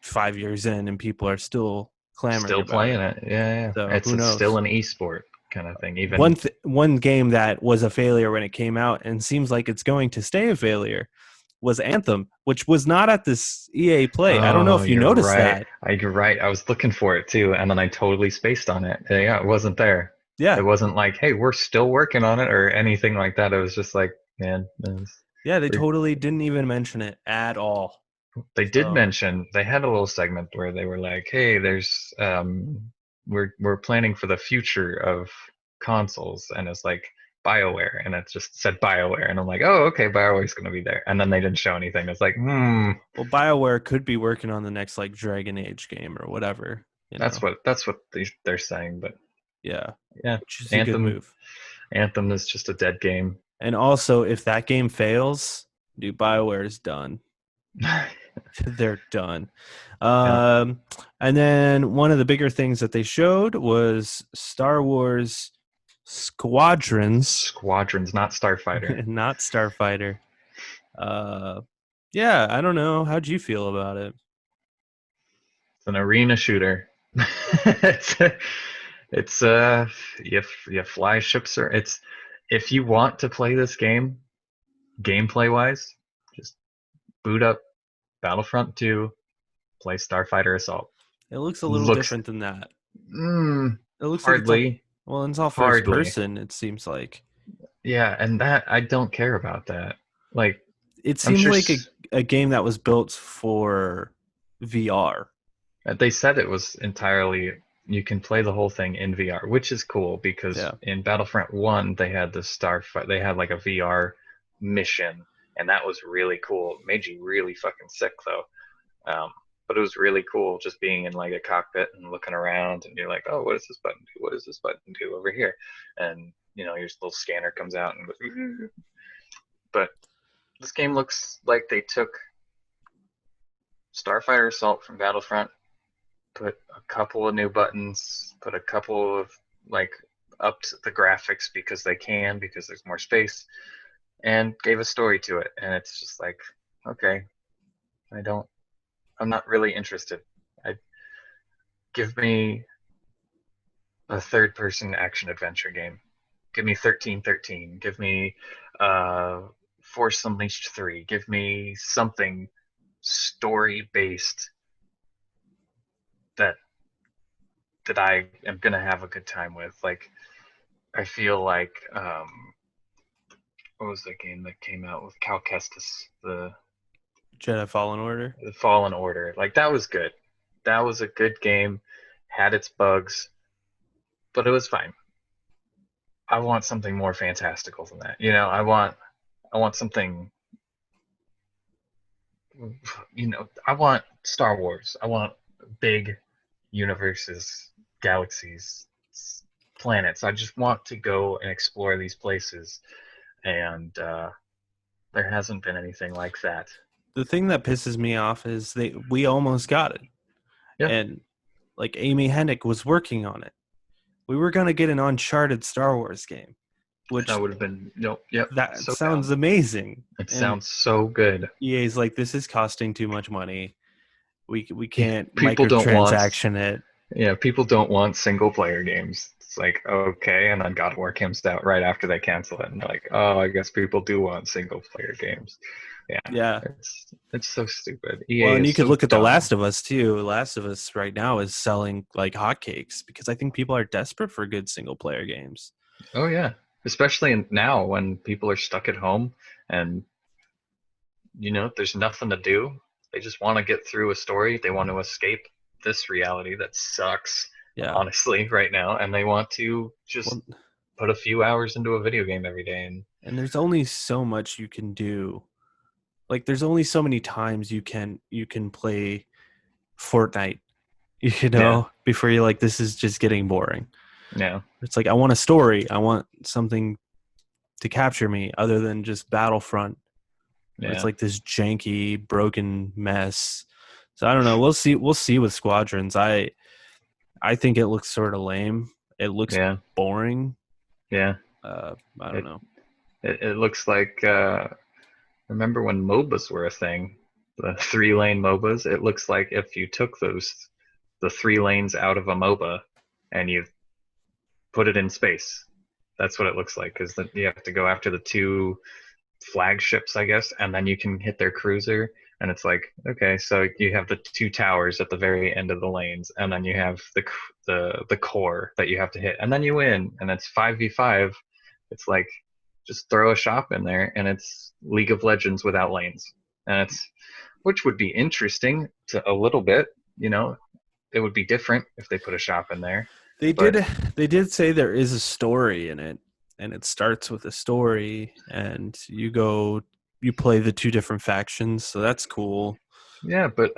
5 years in, and people are still clamoring Still about playing it. it. Yeah, yeah. So who It's still knows? an esport kind of thing. Even One game that was a failure when it came out and seems like it's going to stay a failure was Anthem, which was not at this EA Play. I don't know Oh, if you noticed that. You're right. I was looking for it too, and then I totally spaced on it. Yeah, it wasn't there. It Yeah, wasn't like, hey, we're still working on it or anything like that. It was just like, man, yeah, they we're, totally didn't even mention it at all. they did So mention they had a little segment where they were like, hey, there's we're planning for the future of consoles, and it's like BioWare, and it just said BioWare, and I'm like, oh, okay, BioWare's gonna be there, and then they didn't show anything. It's like, Well, BioWare could be working on the next like Dragon Age game or whatever, you know. that's what they're saying, but Yeah, yeah, which is a good Anthem move. Anthem is just a dead game. And also, if that game fails, dude, BioWare is done. They're done. Yeah, And then one of the bigger things that they showed was Star Wars Squadrons, Squadrons, not Starfighter. not Starfighter. Uh, yeah, I don't know. How'd you feel about it? It's an arena shooter. it's it's you fly ships, or it's, if you want to play this game gameplay wise, just boot up Battlefront 2, play Starfighter Assault. It looks a little Looks different than that. mm, It looks like it's all hardly well, it's all first hardly. person. It seems like Yeah, and that I don't care about that. Like, it I'm seemed sure like a game that was built for VR. they said it was entirely, you can play the whole thing in VR, which is cool because Yeah, in Battlefront 1 they had the Starfight, they had like a VR mission, and that was really cool. It made you really fucking sick though. But it was really cool just being in like a cockpit and looking around, and you're like, oh, what does this button do? What does this button do over here? And your little scanner comes out and goes. But this game looks like they took Starfighter Assault from Battlefront, put a couple of new buttons, put a couple of like upped the graphics because there's more space, and gave a story to it. And it's just like, okay, I'm not really interested. I Give me a third person action adventure game. Give me 1313. Give me Force Unleashed 3. Give me something story based that I am gonna have a good time with. Like, I feel like what was the game that came out with Cal Kestis, Jedi Fallen Order. the Fallen Order? Like, that was good. That was a good game. Had its bugs, but it was fine. I want something more fantastical than that. I want something. I want Star Wars. I want big universes, galaxies, planets. I just want to go and explore these places, and there hasn't been anything like that. The thing that pisses me off is we almost got it, Yeah, and like Amy Hennig was working on it. We were gonna get an Uncharted Star Wars game, which that would have been no. Yep, that so sounds down. amazing. It And sounds so good. EA's like, this is costing too much money. We can't People don't want. microtransaction it. Yeah, people don't want single player games. It's like, okay, and then God of War comes out right after they cancel it, and they're like, oh, I guess people do want single player games. Yeah, Yeah. it's so stupid. Well, EA and is you could so look at The dumb. Last of Us too. Last of Us right now is selling like hotcakes because I think people are desperate for good single player games. Oh yeah, especially now when people are stuck at home and there's nothing to do. They just want to get through a story. They want to escape this reality that sucks, Yeah. honestly, right now, and they want to just Well, put a few hours into a video game every day. and there's only so much you can do. Like there's only so many times you can play Fortnite, Yeah, before you're like, this is just getting boring. yeah, It's like I want a story. I want something to capture me other than just Battlefront, where it's yeah, like this janky, broken mess. So I don't know. We'll see. We'll see with Squadrons. I think it looks sort of lame. It looks yeah, boring. yeah. I don't It know. it looks like remember when MOBAs were a thing, the 3 lane MOBAs? It looks like if you took the 3 lanes out of a MOBA and you put it in space. That's what it looks like, because you have to go after the 2 flagships, I guess, and then you can hit their cruiser. And it's like, okay, so you have the 2 towers at the very end of the lanes, and then you have the core that you have to hit, and then you win, and it's 5v5. It's like, just throw a shop in there, and it's League of Legends without lanes, and which would be interesting to a little bit. It would be different if they put a shop in there, They but did. They did say there is a story in it, and it starts with a story, and you play the two different factions, so that's cool. Yeah, but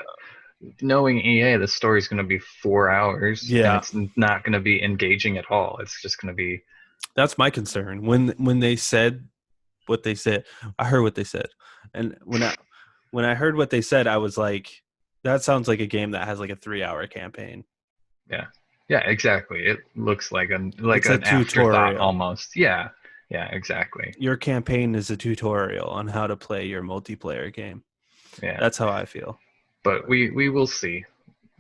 knowing EA, the story's going to be 4 hours, and Yeah, it's not going to be engaging at all. It's just going to be, that's my concern. When they said what they said, I heard what they said, and when I heard what they said, I was like, that sounds like a game that has like a 3 hour campaign. yeah, yeah, exactly. It looks like It's a an afterthought tutorial. almost. Yeah, yeah, exactly. Your campaign is a tutorial on how to play your multiplayer game. Yeah, That's how I feel. but we will see.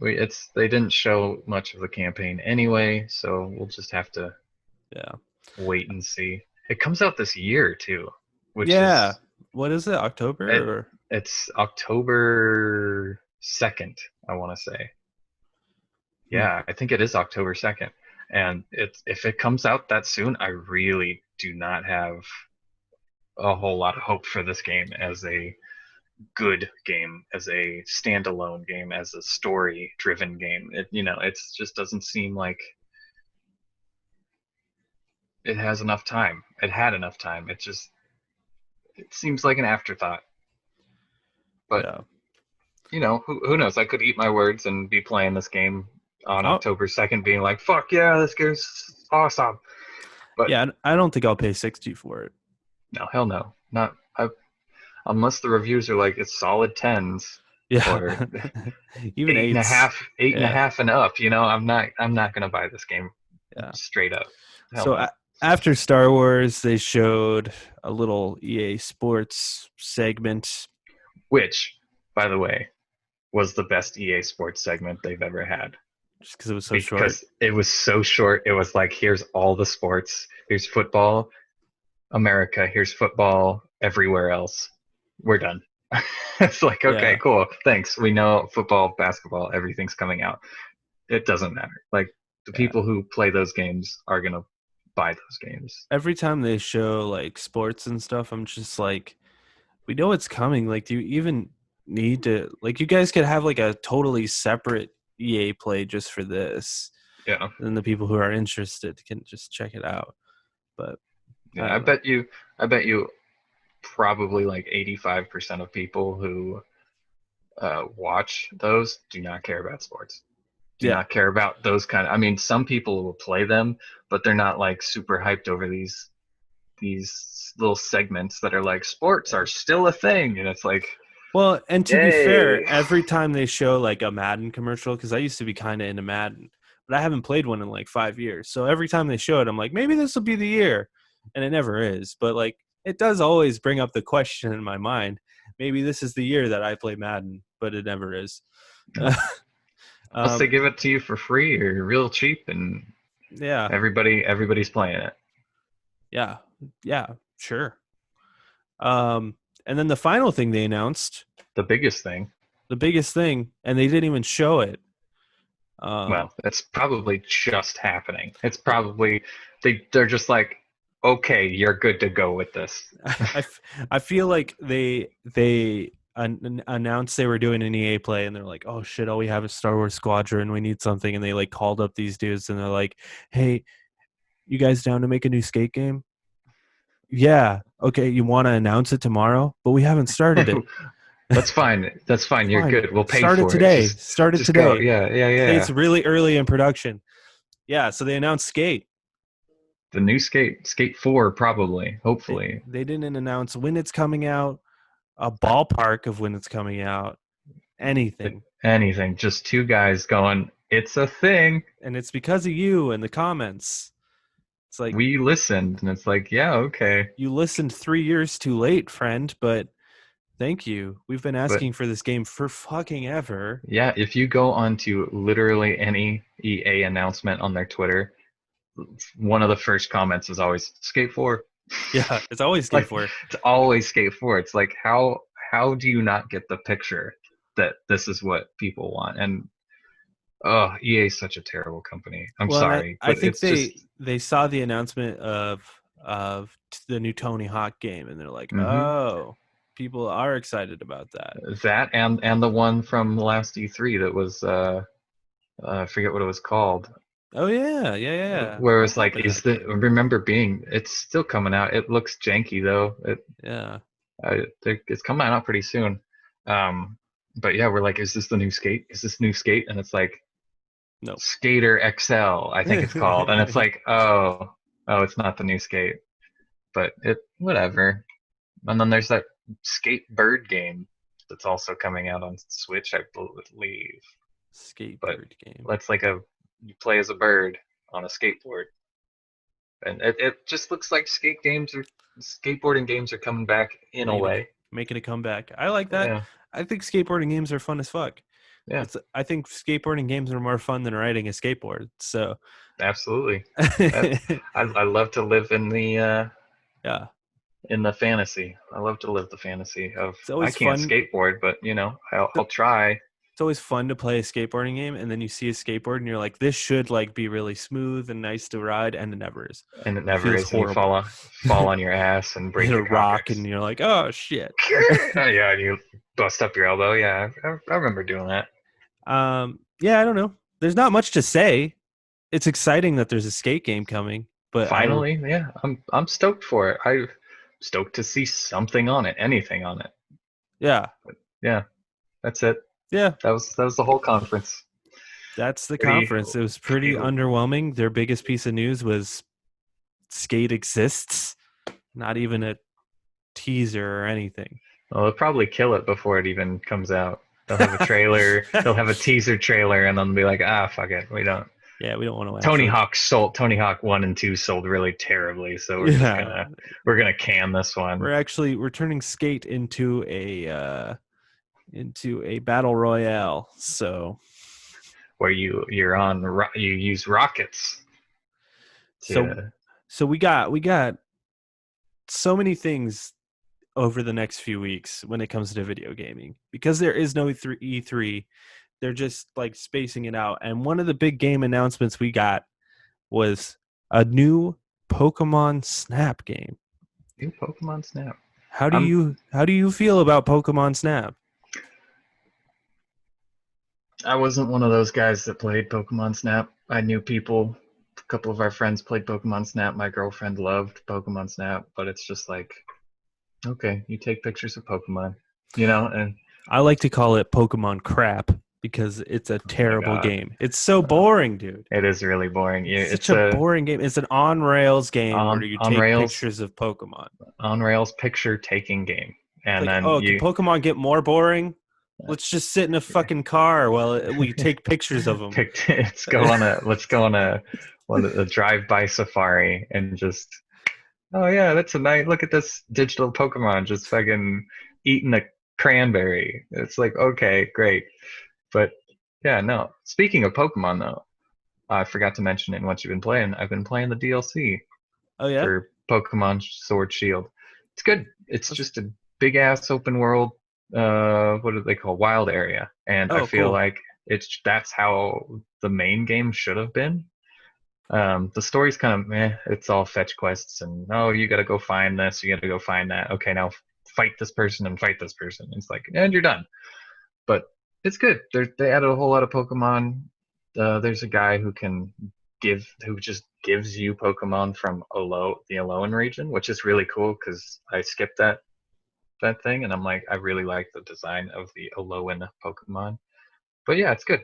They didn't show much of the campaign anyway, so we'll just have to Yeah. wait and see. It comes out this year too, which Yeah. is What is it? it. October or It's October 2nd, I want to say. hmm. Yeah, I think it is October 2nd. And if it comes out that soon, I really do not have a whole lot of hope for this game as a good game, as a standalone game, as a story-driven game. It just doesn't seem like it has enough time. It had enough time. It seems like an afterthought. But Yeah. who knows? I could eat my words and be playing this game on Oh, October 2nd, being like, "Fuck yeah, this game's awesome." But yeah, I don't think I'll pay 60 for it. no, hell no, not unless the reviews are like it's solid tens Yeah. or Even eight and a eights. half, eight and a Yeah. half and up. I'm not gonna buy this game Yeah. straight up. Hell So no. after Star Wars, they showed a little EA Sports segment. Which, by the way, was the best EA Sports segment they've ever had Just because it was so short. because it was so short. It was like, here's all the sports. Here's football, America. Here's football everywhere else. We're done. It's like, okay, Yeah. cool. Thanks. We know football, basketball, everything's coming out. It doesn't matter. Like the Yeah. people who play those games are gonna buy those games. Every time they show like sports and stuff, I'm just like, we know it's coming. Like, do you even need to, like, you guys could have like a totally separate EA play just for this. Yeah. And the people who are interested can just check it out. But I Yeah. I don't know. bet you I bet you probably like 85% of people who watch those do not care about sports. Do Yeah. not care about those kind of. I mean, some people will play them, but they're not like super hyped over these little segments that are like sports Yeah. are still a thing, and it's like, Well, and to be fair, yay. every time they show like a Madden commercial, because I used to be kind of into Madden, but I haven't played one in like 5 years. So every time they show it, I'm like, maybe this will be the year. And it never is. But like, it does always bring up the question in my mind. Maybe this is the year that I play Madden, but it never is. Unless they um, give it to you for free or real cheap, and yeah. everybody's playing it. Yeah. Yeah. Sure. And then the final thing they announced, The biggest thing. the biggest thing, and they didn't even show it. Um, Well, it's probably just happening. It's probably they're just like, okay, you're good to go with this. I feel like they announced they were doing an EA play, and they're like, oh shit, all we have is Star Wars Squadron. We need something, and they like called up these dudes, and they're like, hey, you guys down to make a new skate game? Yeah, okay. You want to announce it tomorrow, but we haven't started it. That's fine. That's fine. You're Fine, good. We'll pay start it for it. today. Just Start it just go. today. Yeah, yeah, Say it's yeah. really early in production. Yeah, so they announced Skate. The new Skate 4 probably, They hopefully. they didn't announce when it's coming out, a ballpark of when it's coming out, anything. Anything. Just two guys going, it's a thing. And it's because of you and the comments. It's like We listened, and it's like, yeah, okay. you listened 3 years too late, friend, but thank you. We've been But asking for this game for fucking ever. yeah, if you go onto literally any EA announcement on their Twitter, one of the first comments is always Skate 4. Yeah, it's always Skate Like 4. it's always Skate 4. It's like how do you not get the picture that this is what people want? And oh, EA is such a terrible company. I'm Well, and sorry, I but think it's just they saw the announcement of the new Tony Hawk game, and they're like, hmm oh, people are excited about that. that and the one from last E3 that was I forget what it was called. Oh yeah. Where it I was like, remember is that the game. remember being? It's still coming out. It looks janky though. Yeah. It's coming out pretty soon. But yeah, we're like, is this the new Skate? Is this new Skate? And it's like Nope. Skater XL, I think it's called. And it's like, oh, it's not the new Skate, but it whatever. And then there's that Skate Bird game that's also coming out on Switch, I believe. But Skatebird game. that's like you play as a bird on a skateboard, and it just looks like skateboarding games are coming back in a Making a way. making a comeback. I like that. Yeah, I think skateboarding games are fun as fuck. yeah, I think skateboarding games are more fun than riding a skateboard. So absolutely. That I love to live yeah. in the fantasy. I love to live the fantasy of It's I always can't fun. skateboard, but I'll try. It's always fun to play a skateboarding game, and then you see a skateboard and you're like, this should like be really smooth and nice to ride, and it never is. And it It never feels is, and you horrible. fall on your ass and Hit break a your rock coccyx. and you're like, oh shit. Yeah, and you bust up your elbow. Yeah, I remember doing that. Yeah, I don't know. There's not much to say. It's exciting that there's a skate game coming, but Finally, yeah, I'm stoked for it. I'm stoked to see something on it, anything on it. yeah, Yeah, that's it. yeah. That was the whole conference. That's the Pretty conference. It was pretty pretty. underwhelming. Their biggest piece of news was skate exists. Not even a teaser or anything. Well, they'll probably kill it before it even comes out. They'll have a trailer. They'll have a teaser trailer, and then they'll be like, ah, fuck it, we don't. Yeah, we don't want to Tony actually. Hawk sold. Tony Hawk 1 and 2 sold really terribly, so Yeah, we're gonna can this one. we're turning skate into a battle royale. So Where you use rockets so to. so we got so many things over the next few weeks when it comes to video gaming because there is no E3. They're just like spacing it out. And one of the big game announcements we got was a new Pokemon Snap game. New Pokemon Snap. How do I'm you feel about Pokemon Snap? I wasn't one of those guys that played Pokemon Snap. I knew people. A couple of our friends played Pokemon Snap. My girlfriend loved Pokemon Snap, but it's just like, okay, you take pictures of Pokemon, and I like to call it Pokemon crap because it's a oh my terrible god, game. It's so boring, dude. it is really boring. It's such It's a a boring game. It's an on rails game where you on take rails pictures of Pokemon. picture taking game, It's and like, then oh, can Pokemon get more boring? Let's just sit in a fucking car while we take pictures of them. picked. Let's go on a drive-by safari and just. Oh yeah, that's a nice. Look at this digital Pokemon just fucking eating a cranberry. It's like okay, great, but yeah, no. Speaking of Pokemon though, I forgot to mention it in what you've been playing. I've been playing the DLC Oh yeah. for Pokemon Sword Shield. It's good. It's That's- just a big ass open world. What do they call wild area? And I Oh, feel cool. like that's how the main game should have been. The story's kind of meh. It's all fetch quests and oh, you got to go find this, you got to go find that. Okay, now fight this person and fight this person. It's like, and you're done. But it's good. They added a whole lot of Pokemon. There's a guy who just gives you Pokemon from the Alolan region, which is really cool because I skipped that thing and I'm like, I really like the design of the Alolan Pokemon. But yeah, it's good.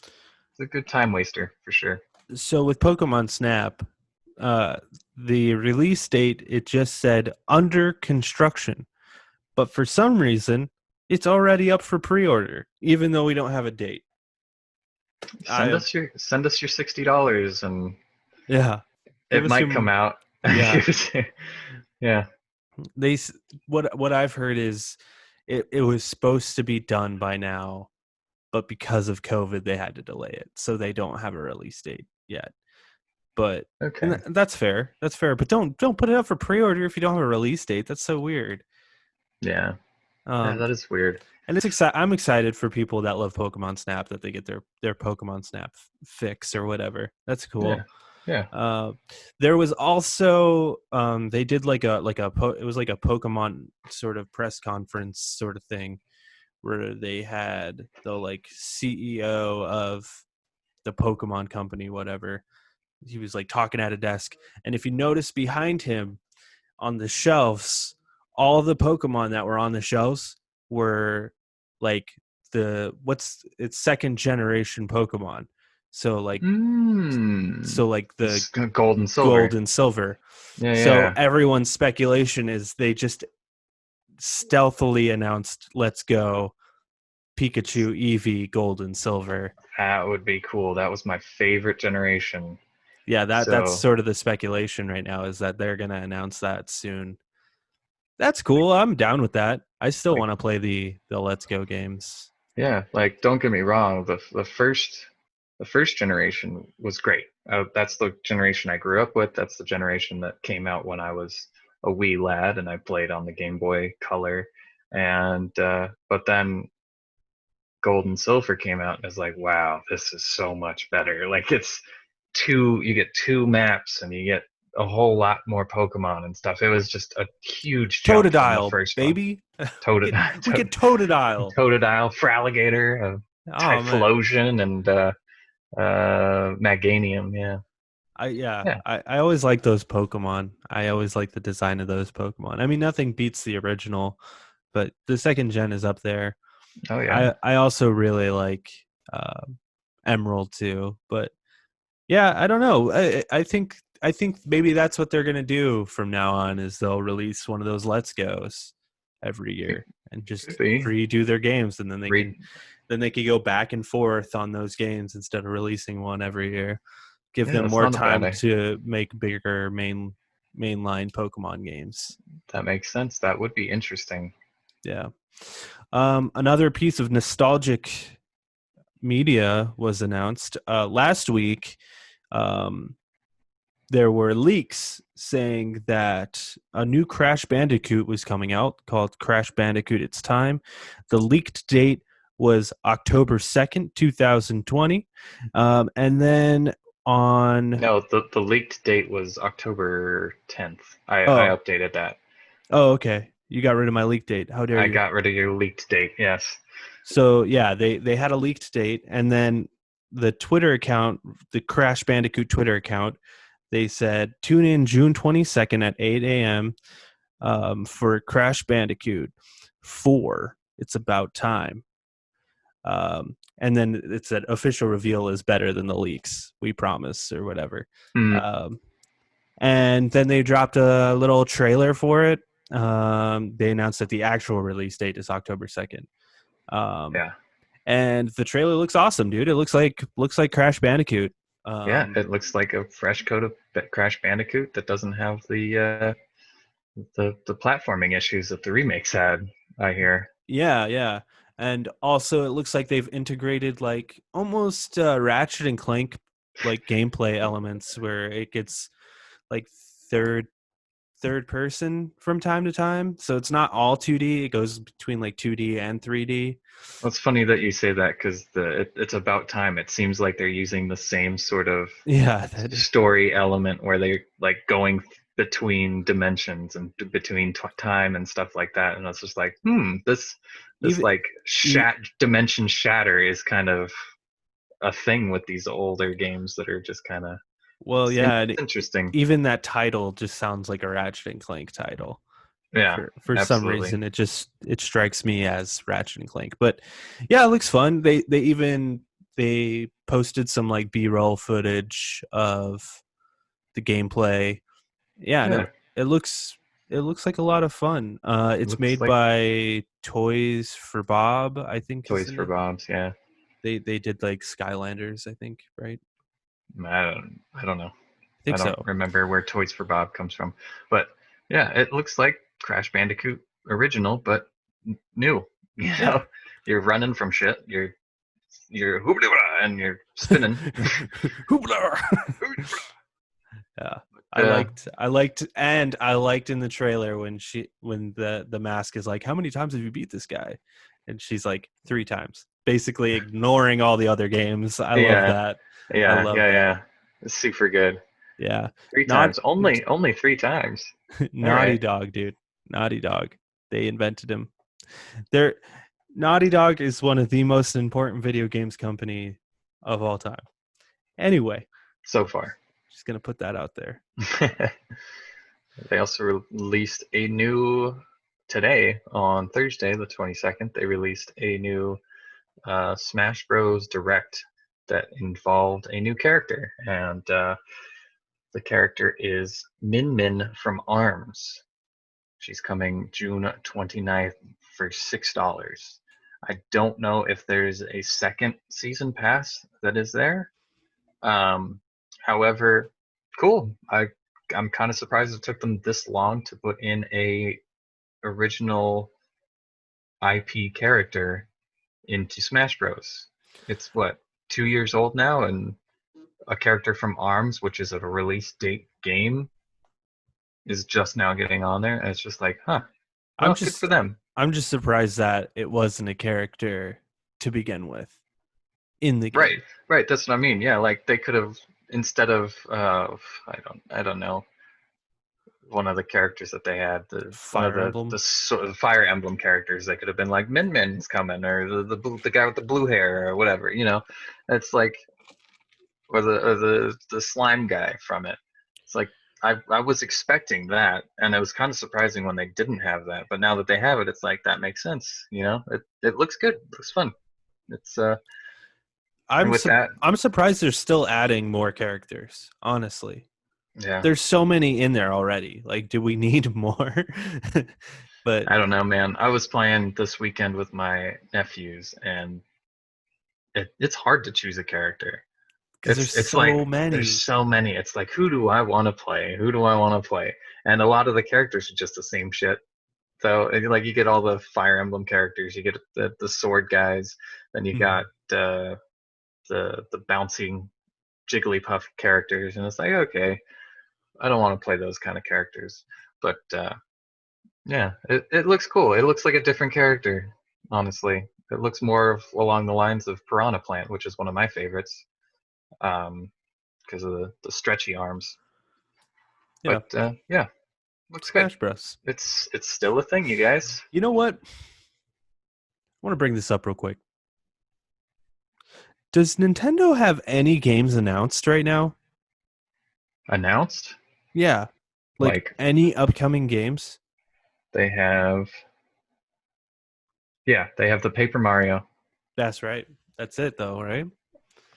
It's a good time waster for sure. So with Pokemon Snap, uh, the release date it just said under construction, but for some reason it's already up for pre-order, even though we don't have a date. I Send us your $60 and Yeah, give it us might your come out. yeah. Yeah. They what I've heard is it was supposed to be done by now, but because of COVID they had to delay it, so they don't have a release date yet. But Okay. that's fair. That's fair. But don't put it up for pre-order if you don't have a release date. That's so weird. Yeah. Yeah, Um, that is weird. and it's I'm excited for people that love Pokemon Snap that they get their Pokemon Snap fix or whatever. That's Yeah. cool. Yeah. Uh, there was also they did it was like a Pokemon sort of press conference sort of thing where they had the like CEO of the Pokemon company, whatever. He was like talking at a desk, and if you notice behind him on the shelves, all the Pokemon that were on the shelves were like it's second generation Pokemon. So like Hmm. so like the It's gold and gold silver. and silver. Yeah, So yeah. everyone's speculation is they just stealthily announced, "Let's go Pikachu, Eevee, gold and silver." That would be cool. That was my favorite generation. Yeah, that's So sort of the speculation right now, is that they're going to announce that soon. That's cool. I'm down with that. I still like want to play the Let's Go games. yeah, like don't get me wrong, the first generation was great. That's the generation I grew up with. That's the generation that came out when I was a wee lad and I played on the Game Boy Color. And but then Gold and Silver came out and I was like, wow, this is so much better. Like it's you get two maps and you get a whole lot more Pokemon and stuff. It was just a huge jump from the Totodile, first one. baby. we Totodile, we get Totodile. Totodile, Fraligator, Oh man. Typhlosion, and Meganium. Yeah, yeah. I always like those Pokemon. I always like the design of those Pokemon. I mean, nothing beats the original, but the second gen is up there. Oh yeah. I also really like uh, Emerald too, but yeah, I don't know. I think maybe that's what they're gonna do from now on, is they'll release one of those Let's Go's every It year and could just be. redo their games, and Read. then they can go back and forth on those games instead of releasing one every year. Give Yeah, them that's more not a bad time idea. to make bigger mainline Pokemon games. That makes sense. That would be interesting. Yeah. Another piece of nostalgic media was announced last week. Um, there were leaks saying that a new Crash Bandicoot was coming out called Crash Bandicoot It's Time. The leaked date was October 2nd, 2020. And then on. No, the leaked date was October 10th. I Oh, updated that. oh, okay. You got rid of my leak date. How dare I you? got rid of your leaked date. Yes. So yeah, they had a leaked date, and then the Twitter account, the Crash Bandicoot Twitter account, they said tune in June 22nd at 8 a.m. For Crash Bandicoot 4. It's about time. And then it said official reveal is better than the leaks. We promise, or whatever. Hmm. Um, and then they dropped a little trailer for it. They announced that the actual release date is October 2nd. Um, Yeah. and the trailer looks awesome, dude. It looks like Crash Bandicoot. Yeah. Um, It looks like a fresh coat of Crash Bandicoot that doesn't have the platforming issues that the remakes had. I hear. yeah, yeah, and also it looks like they've integrated like almost Ratchet and Clank like gameplay elements where it gets like third third person from time to time. So it's not all 2D. It goes between like 2D and 3D. Well, it's funny that you say that because it's about time. It seems like they're using the same sort of Yeah, that story element where they're like going between dimensions and between time and stuff like that. And it's just like, this even like e- dimension shatter is kind of a thing with these older games that are just kind of well, it's, yeah, it's interesting. even that title just sounds like a Ratchet and Clank title. Yeah, For some absolutely. reason, it strikes me as Ratchet and Clank. But yeah, it looks fun. They posted some like B-roll footage of the gameplay. Yeah, and Yeah, it looks like a lot of fun. It's looks made like by Toys for Bob, I think is Toys the for name. Bob's. Yeah, They did like Skylanders, I think, right? I don't know. I I think don't so. remember where Toys for Bob comes from, but yeah, it looks like Crash Bandicoot original, but new. You Yeah. know, you're running from shit. You're hoobly and you're spinning. Hoopla! Yeah. I liked in the trailer when the mask is like, how many times have you beat this guy? And she's like, 3 times, basically ignoring all the other games. I love Yeah, that. I yeah, love yeah, that. yeah. It's super good. Yeah. Three Not times, only 3 times. All Naughty right. Dog, dude. Naughty Dog. They invented him. They're Naughty Dog is one of the most important video games company of all time. Anyway, so far. just gonna put that out there. They also released a new today on Thursday, the 22nd. They released a new Smash Bros. Direct that involved a new character, and the character is Min Min from ARMS. She's coming June 29th for $6. I don't know if there's a second season pass that is there. Um, however, cool. I'm kind of surprised it took them this long to put in a original IP character into Smash Bros. It's what, 2 years old now, and a character from ARMS, which is a release date game, is just now getting on there. And it's just like, huh, I'm well, good for just them. I'm just surprised that it wasn't a character to begin with in the game. Right, right. That's what I mean. Yeah, like they could have, instead of I don't know, one of the characters that they had, one of Fire Emblem. the Fire Emblem characters, they could have been like Min Min's coming, or the guy with the blue hair, or whatever. It's like, or the slime guy from it. It's like I was expecting that, and it was kind of surprising when they didn't have that. But now that they have it, it's like that makes sense. It looks good, it looks fun. It's and I'm with su- that, I'm surprised they're still adding more characters. Honestly, yeah. there's so many in there already. Like, do we need more? But I don't know, man. I was playing this weekend with my nephews, and it's hard to choose a character. because It's there's it's like so there's many. so many. It's like, who do I want to play? Who do I want to play? And a lot of the characters are just the same shit. So like you get all the Fire Emblem characters, you get the sword guys, then you got Mhm. the bouncing Jigglypuff characters, and it's like, okay, I don't want to play those kind of characters. But yeah, it looks cool. It looks like a different character, honestly. It looks more along the lines of Piranha Plant, which is one of my favorites, because of the stretchy arms. Yeah, But yeah, looks good. Smash Bros. It's still a thing, you guys. You know what? I want to bring this up real quick. Does Nintendo have any games announced right now? Announced, Yeah, like like any upcoming games? they have, yeah, they have the Paper Mario, That's right. That's it, though, right?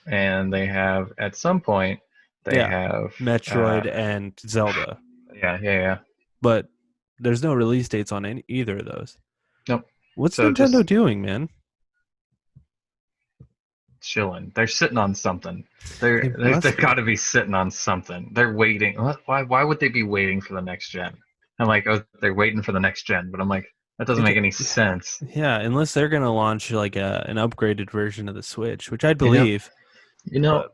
and they have at some point they Yeah, have, Metroid and Zelda, yeah, yeah, yeah. but there's no release dates on any either of those. Nope. What's So Nintendo just doing, man? chilling. They're sitting on something. They're They they must they've be got to be sitting on something. They're waiting. Why would they be waiting for the next gen? I'm like, oh, they're waiting for the next gen, but I'm like, that doesn't make any sense. Yeah, unless they're gonna launch like an upgraded version of the Switch, which I'd You know, believe. you know,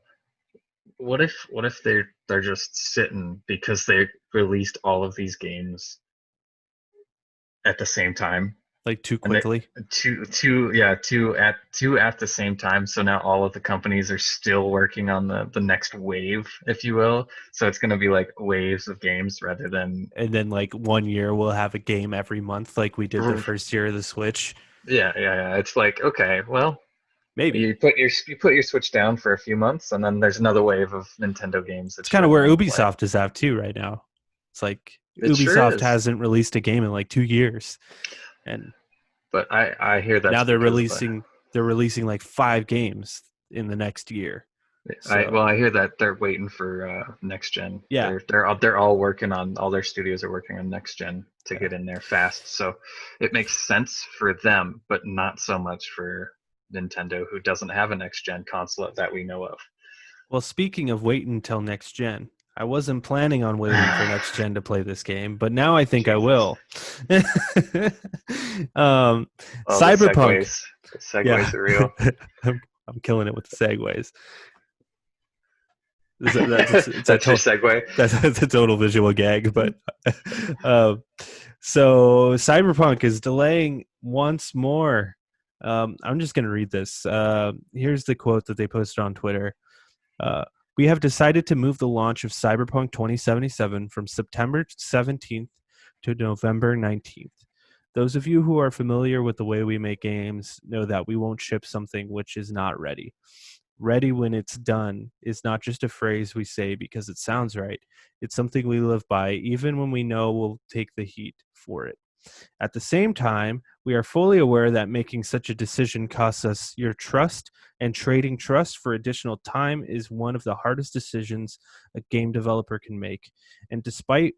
But what if they're just sitting because they released all of these games at the same time, like too and they quickly. two at the same time, so now all of the companies are still working on the next wave, if you will. So it's going to be like waves of games rather than, And then like 1 year we'll have a game every month like we did the first year of the Switch. yeah. It's like, okay, well, Maybe. you put your Switch down for a few months, and then there's another wave of Nintendo games It's that kind you of really where want to play. Ubisoft is at too right now. It's like It sure Ubisoft is. hasn't released a game in like 2 years. And But I hear now that's they're because of releasing like 5 games in the next year. So I hear that they're waiting for next gen. yeah, They're all working on, all their studios are working on next gen to yeah. get in there fast. So it makes sense for them, but not so much for Nintendo, who doesn't have a next gen console that we know of. Well, speaking of waiting until next gen, I wasn't planning on waiting for next gen to play this game, but now I think I Jesus. will. um, Oh, the Cyberpunk. segues. The segues Yeah, are real. I'm killing it with the segues. It's a That's your total segue. that's a total visual gag, but um, so Cyberpunk is delaying once more. I'm just gonna read this. Here's the quote that they posted on Twitter. Uh, we have decided to move the launch of Cyberpunk 2077 from September 17th to November 19th. Those of you who are familiar with the way we make games know that we won't ship something which is not ready. Ready when it's done is not just a phrase we say because it sounds right. It's something we live by, even when we know we'll take the heat for it. At the same time, we are fully aware that making such a decision costs us your trust, and trading trust for additional time is one of the hardest decisions a game developer can make. And despite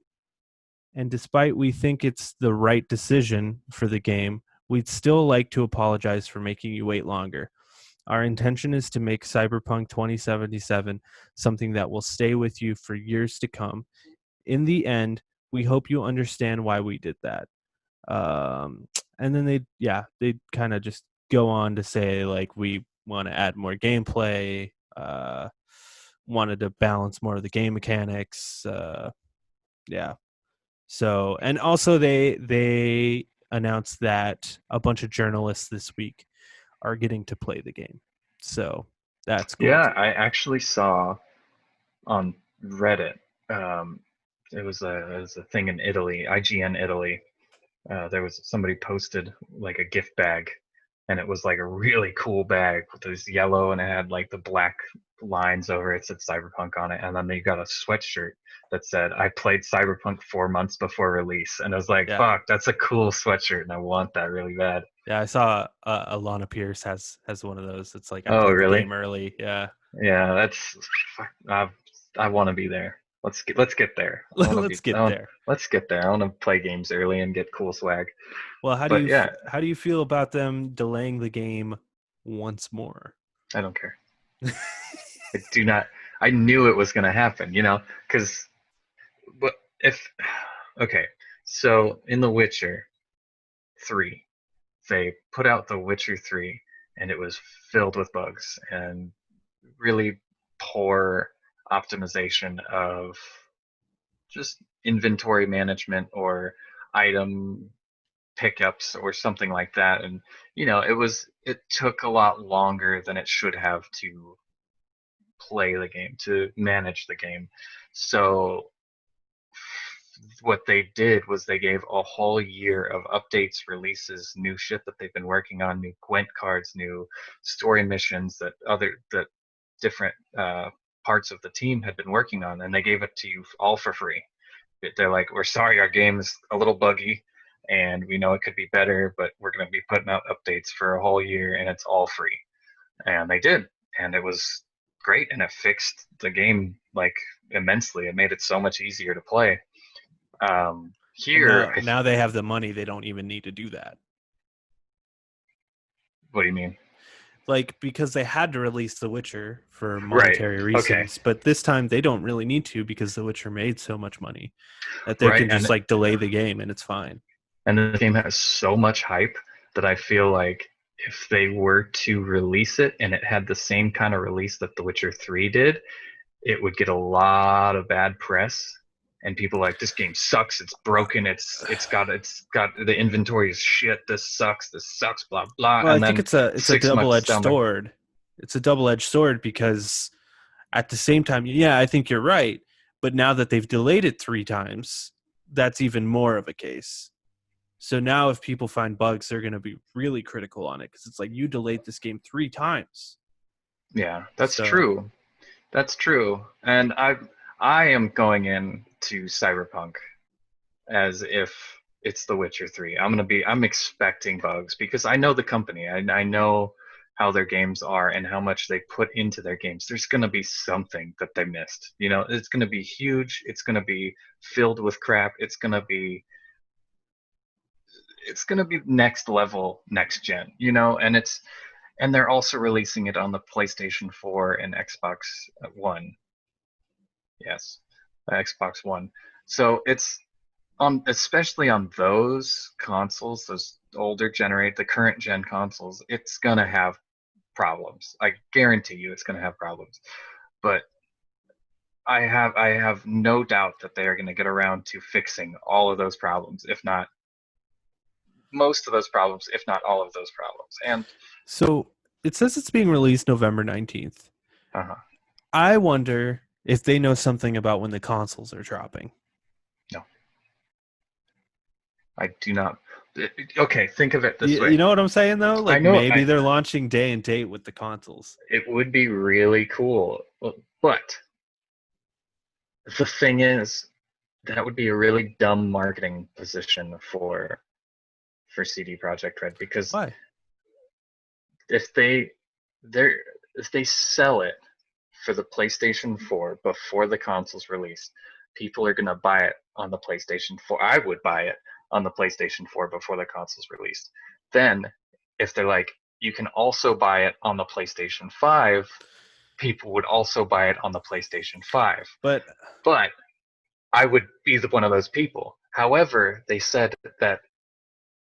we think it's the right decision for the game, we'd still like to apologize for making you wait longer. Our intention is to make Cyberpunk 2077 something that will stay with you for years to come. In the end, we hope you understand why we did that. Um, and then they kind of just go on to say like we want to add more gameplay, wanted to balance more of the game mechanics. Yeah. So, and also they announced that a bunch of journalists this week are getting to play the game. So that's cool Yeah, too. I actually saw on Reddit. Um, it was a thing in Italy, IGN Italy. There was somebody posted like a gift bag, and it was like a really cool bag with this yellow, and it had like the black lines over it, said Cyberpunk on it, and then they got a sweatshirt that said I played Cyberpunk 4 months before release, and I was like, Yeah. fuck, that's a cool sweatshirt, and I want that really bad. Yeah, I saw Alana Pierce has one of those. It's like I Oh, played the really? game early. Yeah. Yeah, that's I, I want to be there. Let's get there. I want to Let's be. get there. Let's get there. I want to play games early and get cool swag. Well, But yeah, how do you feel about them delaying the game once more? I don't care. I do not. I knew it was going to happen. Because but if okay, so in The Witcher 3, they put out The Witcher 3, and it was filled with bugs and really poor optimization of just inventory management or item pickups or something like that. And it took a lot longer than it should have to play the game, to manage the game. So what they did was they gave a whole year of updates, releases, new shit that they've been working on, new Gwent cards, new story missions that different parts of the team had been working on, and they gave it to you all for free. They're like, we're sorry, our game is a little buggy, and we know it could be better, but we're going to be putting out updates for a whole year, and it's all free. And they did, and it was great, and it fixed the game like immensely. It made it so much easier to play. And Here, now they have the money. They don't even need to do that. what do you mean? Like because they had to release The Witcher for Right. monetary Okay. reasons, but this time they don't really need to because The Witcher made so much money that they Right. can just And like delay the game and it's fine. the game has so much hype that I feel like if they were to release it and it had the same kind of release that The Witcher 3 did, it would get a lot of bad press, and people like, this game sucks, it's broken, it's got the inventory is shit, this sucks, blah blah. Well, I And think then it's a 6 months double-edged down the sword. It's a double-edged sword because at the same time, yeah, I think you're right. But now that they've delayed it 3 times, that's even more of a case. So now if people find bugs, they're going to be really critical on it because it's like you delayed this game 3 times. Yeah, So that's true. And I am going into Cyberpunk as if it's The Witcher 3. I'm expecting bugs because I know the company. I know how their games are and how much they put into their games. There's going to be something that they missed. It's going to be huge. It's going to be filled with crap. It's going to be next level, next gen, and they're also releasing it on the PlayStation 4 and Xbox One. Yes, Xbox One. So it's on, especially on those consoles, those the current gen consoles, it's gonna have problems. I guarantee you, it's gonna have problems. But I have no doubt that they are gonna get around to fixing all of those problems, if not most of those problems, if not all of those problems. And so it says it's being released November 19th. uh-huh, I wonder if they know something about when the consoles are dropping. no, I do not. Okay, think of it this You way. know what I'm saying though? I Like know maybe they're launching day and date with the consoles. it would be really cool, but the thing is, that would be a really dumb marketing position for CD Projekt Red, because Why? if they they if they sell it for the PlayStation 4 before the console's released, people are gonna buy it on the PlayStation 4. I would buy it on the PlayStation 4 before the console's released. Then, if they're like, you can also buy it on the PlayStation 5, people would also buy it on the PlayStation 5. But But I would be one of those people. However, they said that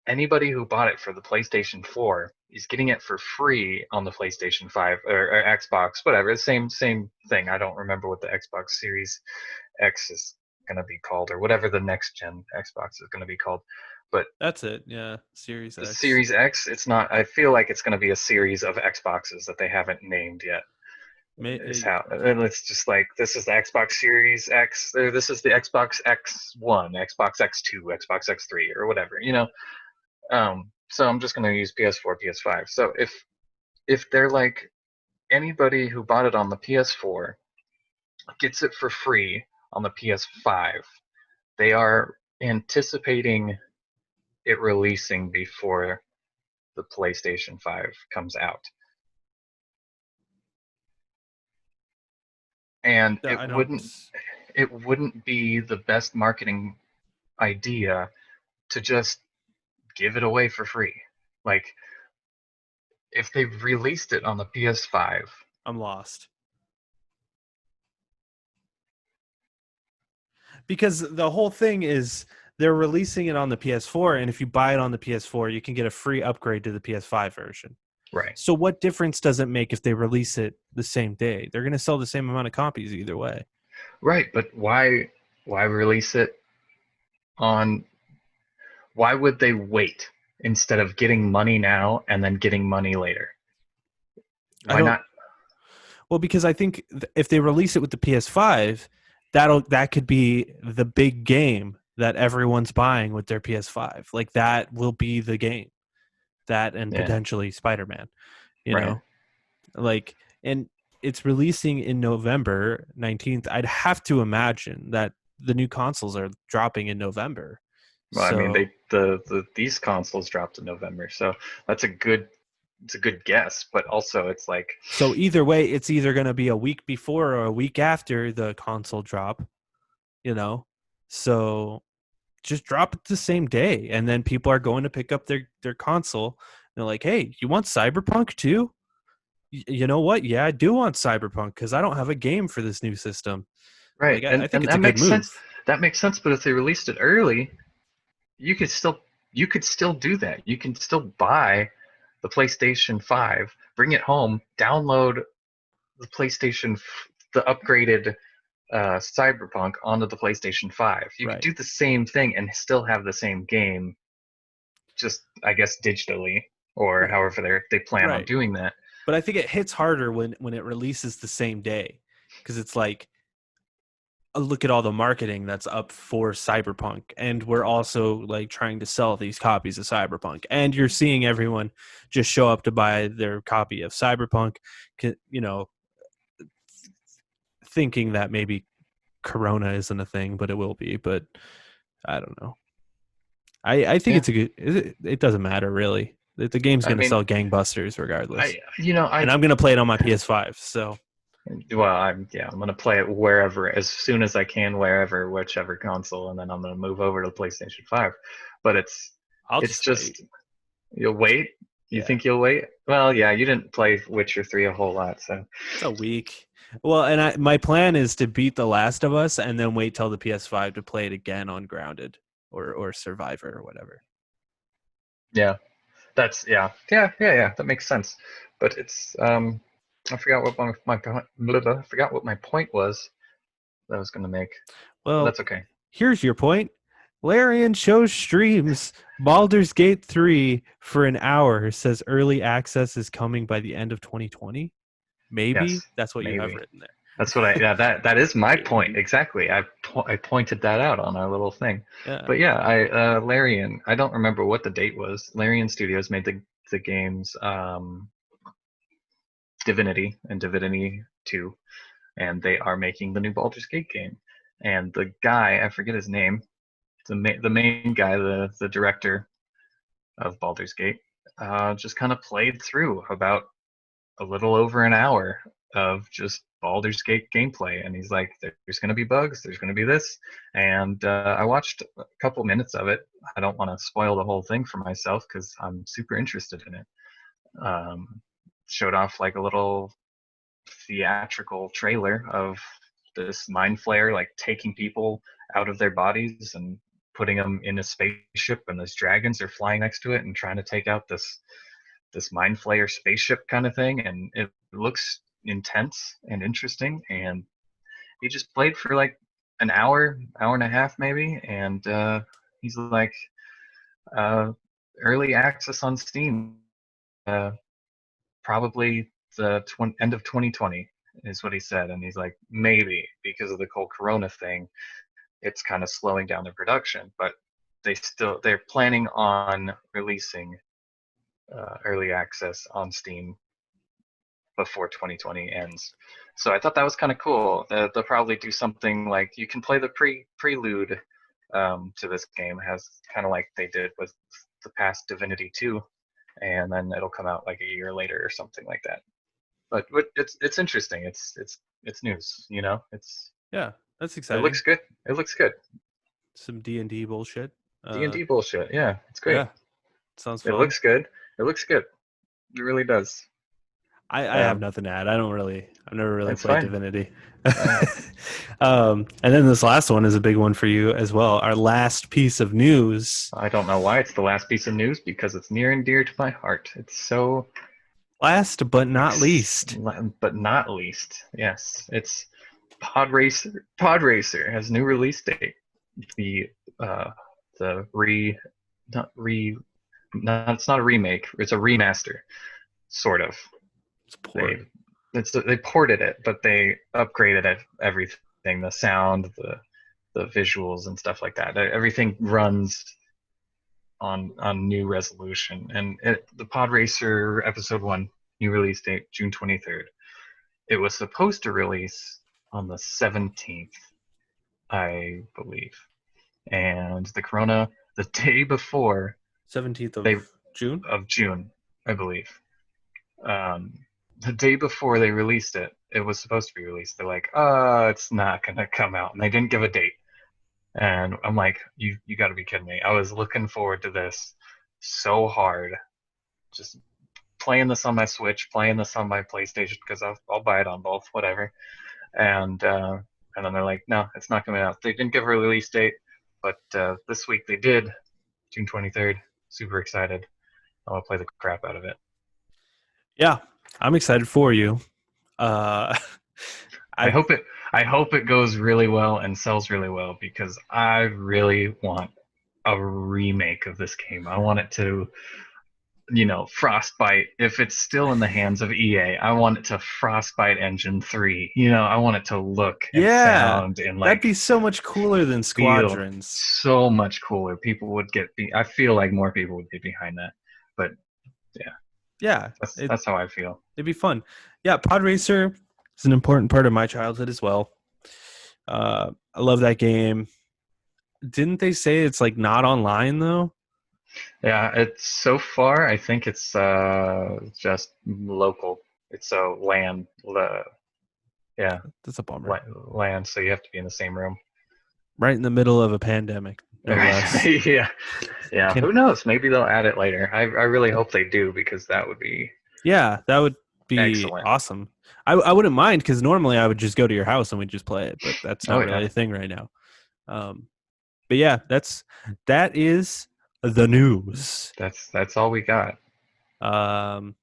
anybody who bought it for the PlayStation 4 is getting it for free on the PlayStation 5 or Xbox, whatever. The same thing. I don't remember what the Xbox Series X is going to be called, or whatever the next gen Xbox is going to be called. But that's it. Yeah, Series the X. Series X, it's not. I feel like it's going to be a series of Xboxes that they haven't named yet. Is how, and it's just like, this is the Xbox Series X, or this is the Xbox X1, Xbox X2, Xbox X3, or whatever. So I'm just going to use PS4, PS5. So if they're like, anybody who bought it on the PS4 gets it for free on the PS5, they are anticipating it releasing before the PlayStation 5 comes out. And I don't. it wouldn't be the best marketing idea to just give it away for free. Like, if they released it on the PS5, I'm lost. Because the whole thing is they're releasing it on the PS4, and if you buy it on the PS4, you can get a free upgrade to the PS5 version. right? So what difference does it make if they release it the same day? They're going to sell the same amount of copies either way. Right, but why release it on why would they wait instead of getting money now and then getting money later? I Why don't. not? Well, because I think if they release it with the PS5, that could be the big game that everyone's buying with their PS5. Like that will be the game. That and Yeah, potentially Spider-Man. You right. know, like, and it's releasing in November 19th. I'd have to imagine that the new consoles are dropping in November. Well, I mean, So these consoles dropped in November, so that's a good guess. But also, it's like, so either way, it's either going to be a week before or a week after the console drop, you know. So just drop it the same day, and then people are going to pick up their console. And they're like, "Hey, you want Cyberpunk too? You know what? Yeah, I do want Cyberpunk because I don't have a game for this new system." right, Like, I think and it's a that good makes sense. move. That makes sense. But if they released it early, you could still you could still do that. You can still buy the PlayStation 5, bring it home, download the upgraded Cyberpunk onto the PlayStation 5. You could Right, do the same thing and still have the same game, just, I guess, digitally, or however they plan on right. doing that. But I think it hits harder when it releases the same day because it's like, look at all the marketing that's up for Cyberpunk, and we're also like trying to sell these copies of Cyberpunk, and you're seeing everyone just show up to buy their copy of Cyberpunk, you know, thinking that maybe Corona isn't a thing, but it will be. But I don't know. I think Yeah, it's a good. It doesn't matter really. The game's I going to mean, sell gangbusters regardless, I and I'm going to play it on my PS5. So well, I'm gonna play it wherever, as soon as I can, wherever, whichever console, and then I'm gonna move over to the PlayStation 5. But I'll it's just wait. just, you'll wait. You Yeah, think you'll wait? Well, yeah, you didn't play Witcher 3 a whole lot, so it's a week. Well, and my plan is to beat The Last of Us and then wait till the PS5 to play it again on Grounded or Survivor or whatever. yeah. Yeah. That makes sense. But it's I forgot what I forgot what my point was that I was going to make. But Well, that's okay. here's your point. Larian shows streams Baldur's Gate 3 for an hour, says early access is coming by the end of 2020. Maybe Yes, that's what you have maybe. written there. That's what I. Yeah, that is my point Maybe. exactly. I I pointed that out on our little thing. Yeah. But yeah, Larian. I don't remember what the date was. Larian Studios made the games Divinity and Divinity 2, and they are making the new Baldur's Gate game. And the guy, I forget his name, the main guy, the director of Baldur's Gate, just kind of played through about a little over an hour of just Baldur's Gate gameplay, and he's like, "There's going to be bugs, there's going to be this," and I watched a couple minutes of it. I don't want to spoil the whole thing for myself because I'm super interested in it. Showed off like a little theatrical trailer of this mind flayer like taking people out of their bodies and putting them in a spaceship, and those dragons are flying next to it and trying to take out this mind flayer spaceship kind of thing, and it looks intense and interesting. And he just played for like an hour and a half maybe, and he's like, early access on Steam, probably the end of 2020 is what he said. And he's like, maybe because of the whole corona thing, it's kind of slowing down the production, but they're planning on releasing early access on Steam before 2020 ends. So I thought that was kind of cool. They'll probably do something like you can play the prelude to this game, has kind of like they did with the past Divinity 2, and then it'll come out like a year later or something like that. But it's interesting. It's news, you know. Yeah, that's It exciting. looks good. It looks good. Some D&D bullshit. D&D bullshit. Yeah, it's great. Yeah, sounds fun. It looks good. It looks good. It really does. I have nothing to add. I've never really played fine. Divinity. And then this last one is a big one for you as well. Our last piece of news. I don't know why it's the last piece of news, because it's near and dear to my heart. It's so last but not least. But not least, yes, it's Pod Racer. Pod Racer has new release date. It's not a remake. It's a remaster, sort of. They ported it, but they upgraded everything, the sound, the visuals and stuff like that. Everything runs on new resolution. And the Pod Racer Episode 1, new release date, June 23rd. It was supposed to release on the 17th, I believe. And the Corona, the day before 17th of June? Of June, I believe. The day before they released it, it was supposed to be released. They're like, it's not going to come out. And they didn't give a date. And I'm like, you got to be kidding me. I was looking forward to this so hard. Just playing this on my Switch, playing this on my PlayStation, because I'll buy it on both, whatever. And then they're like, no, it's not coming out. They didn't give a release date, but this week they did, June 23rd. Super excited. I want to play the crap out of it. Yeah, I'm excited for you. I hope it goes really well and sells really well, because I really want a remake of this game. I want it to, Frostbite. If it's still in the hands of EA, I want it to Frostbite Engine 3. I want it to look and sound and like, that'd be so much cooler than Squadrons. So much cooler. I feel like more people would get behind that. But yeah, that's how I feel. It'd be fun. Yeah, Pod Racer is an important part of my childhood as well. I love that game. Didn't they say it's like not online though? Yeah, it's so far. I think it's just local. It's a LAN. Yeah, that's a bummer. LAN, so you have to be in the same room. Right in the middle of a pandemic. No less. Yeah. Who knows? Maybe they'll add it later. I really hope they do, because that would be. Yeah, that would be excellent. Awesome. I wouldn't mind, because normally I would just go to your house and we'd just play it, but that's not really a thing right now. But yeah, that is the news. That's all we got. I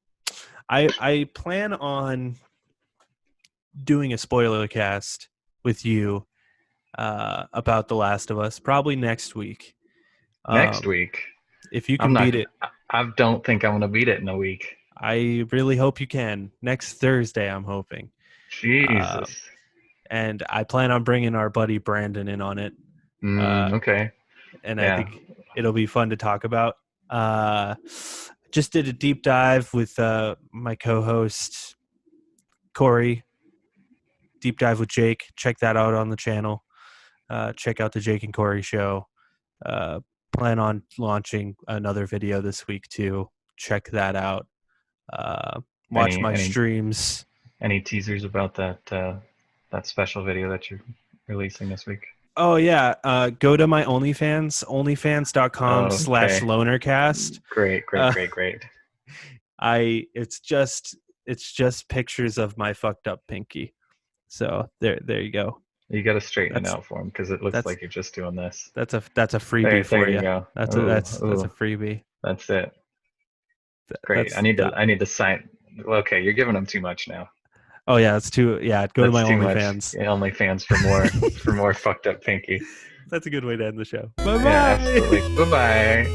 plan on doing a spoiler cast with you about The Last of Us probably next week. Next week, if you can beat it. I don't think I'm gonna beat it in a week. I really hope you can. Next Thursday, I'm hoping. Jesus. and I plan on bringing our buddy Brandon in on it. Okay. And I Yeah. think it'll be fun to talk about. Just did a deep dive with my co-host Corey. Deep dive with Jake. Check that out on the channel. Check out the Jake and Corey show. Uh, Plan on launching another video this week too. Check that out. Watch Any my any streams. any teasers about that special video that you're releasing this week? Oh yeah, go to my OnlyFans, Okay. onlyfans.com/lonercast. Great, great, Uh, great, great. it's just pictures of my fucked up pinky. So there you go. You got to straighten it That's out for him because it looks that's like you're just doing this. that's a freebie There for you you. go. That's a Ooh, freebie. that's it. Great. I That's need to that. I need to sign. Okay, you're giving them too much now. Oh yeah, it's too yeah. Go to That's my too much. OnlyFans. Yeah, only fans for more fucked up pinky. That's a good way to end the show. Bye Yeah, bye. absolutely. Bye bye.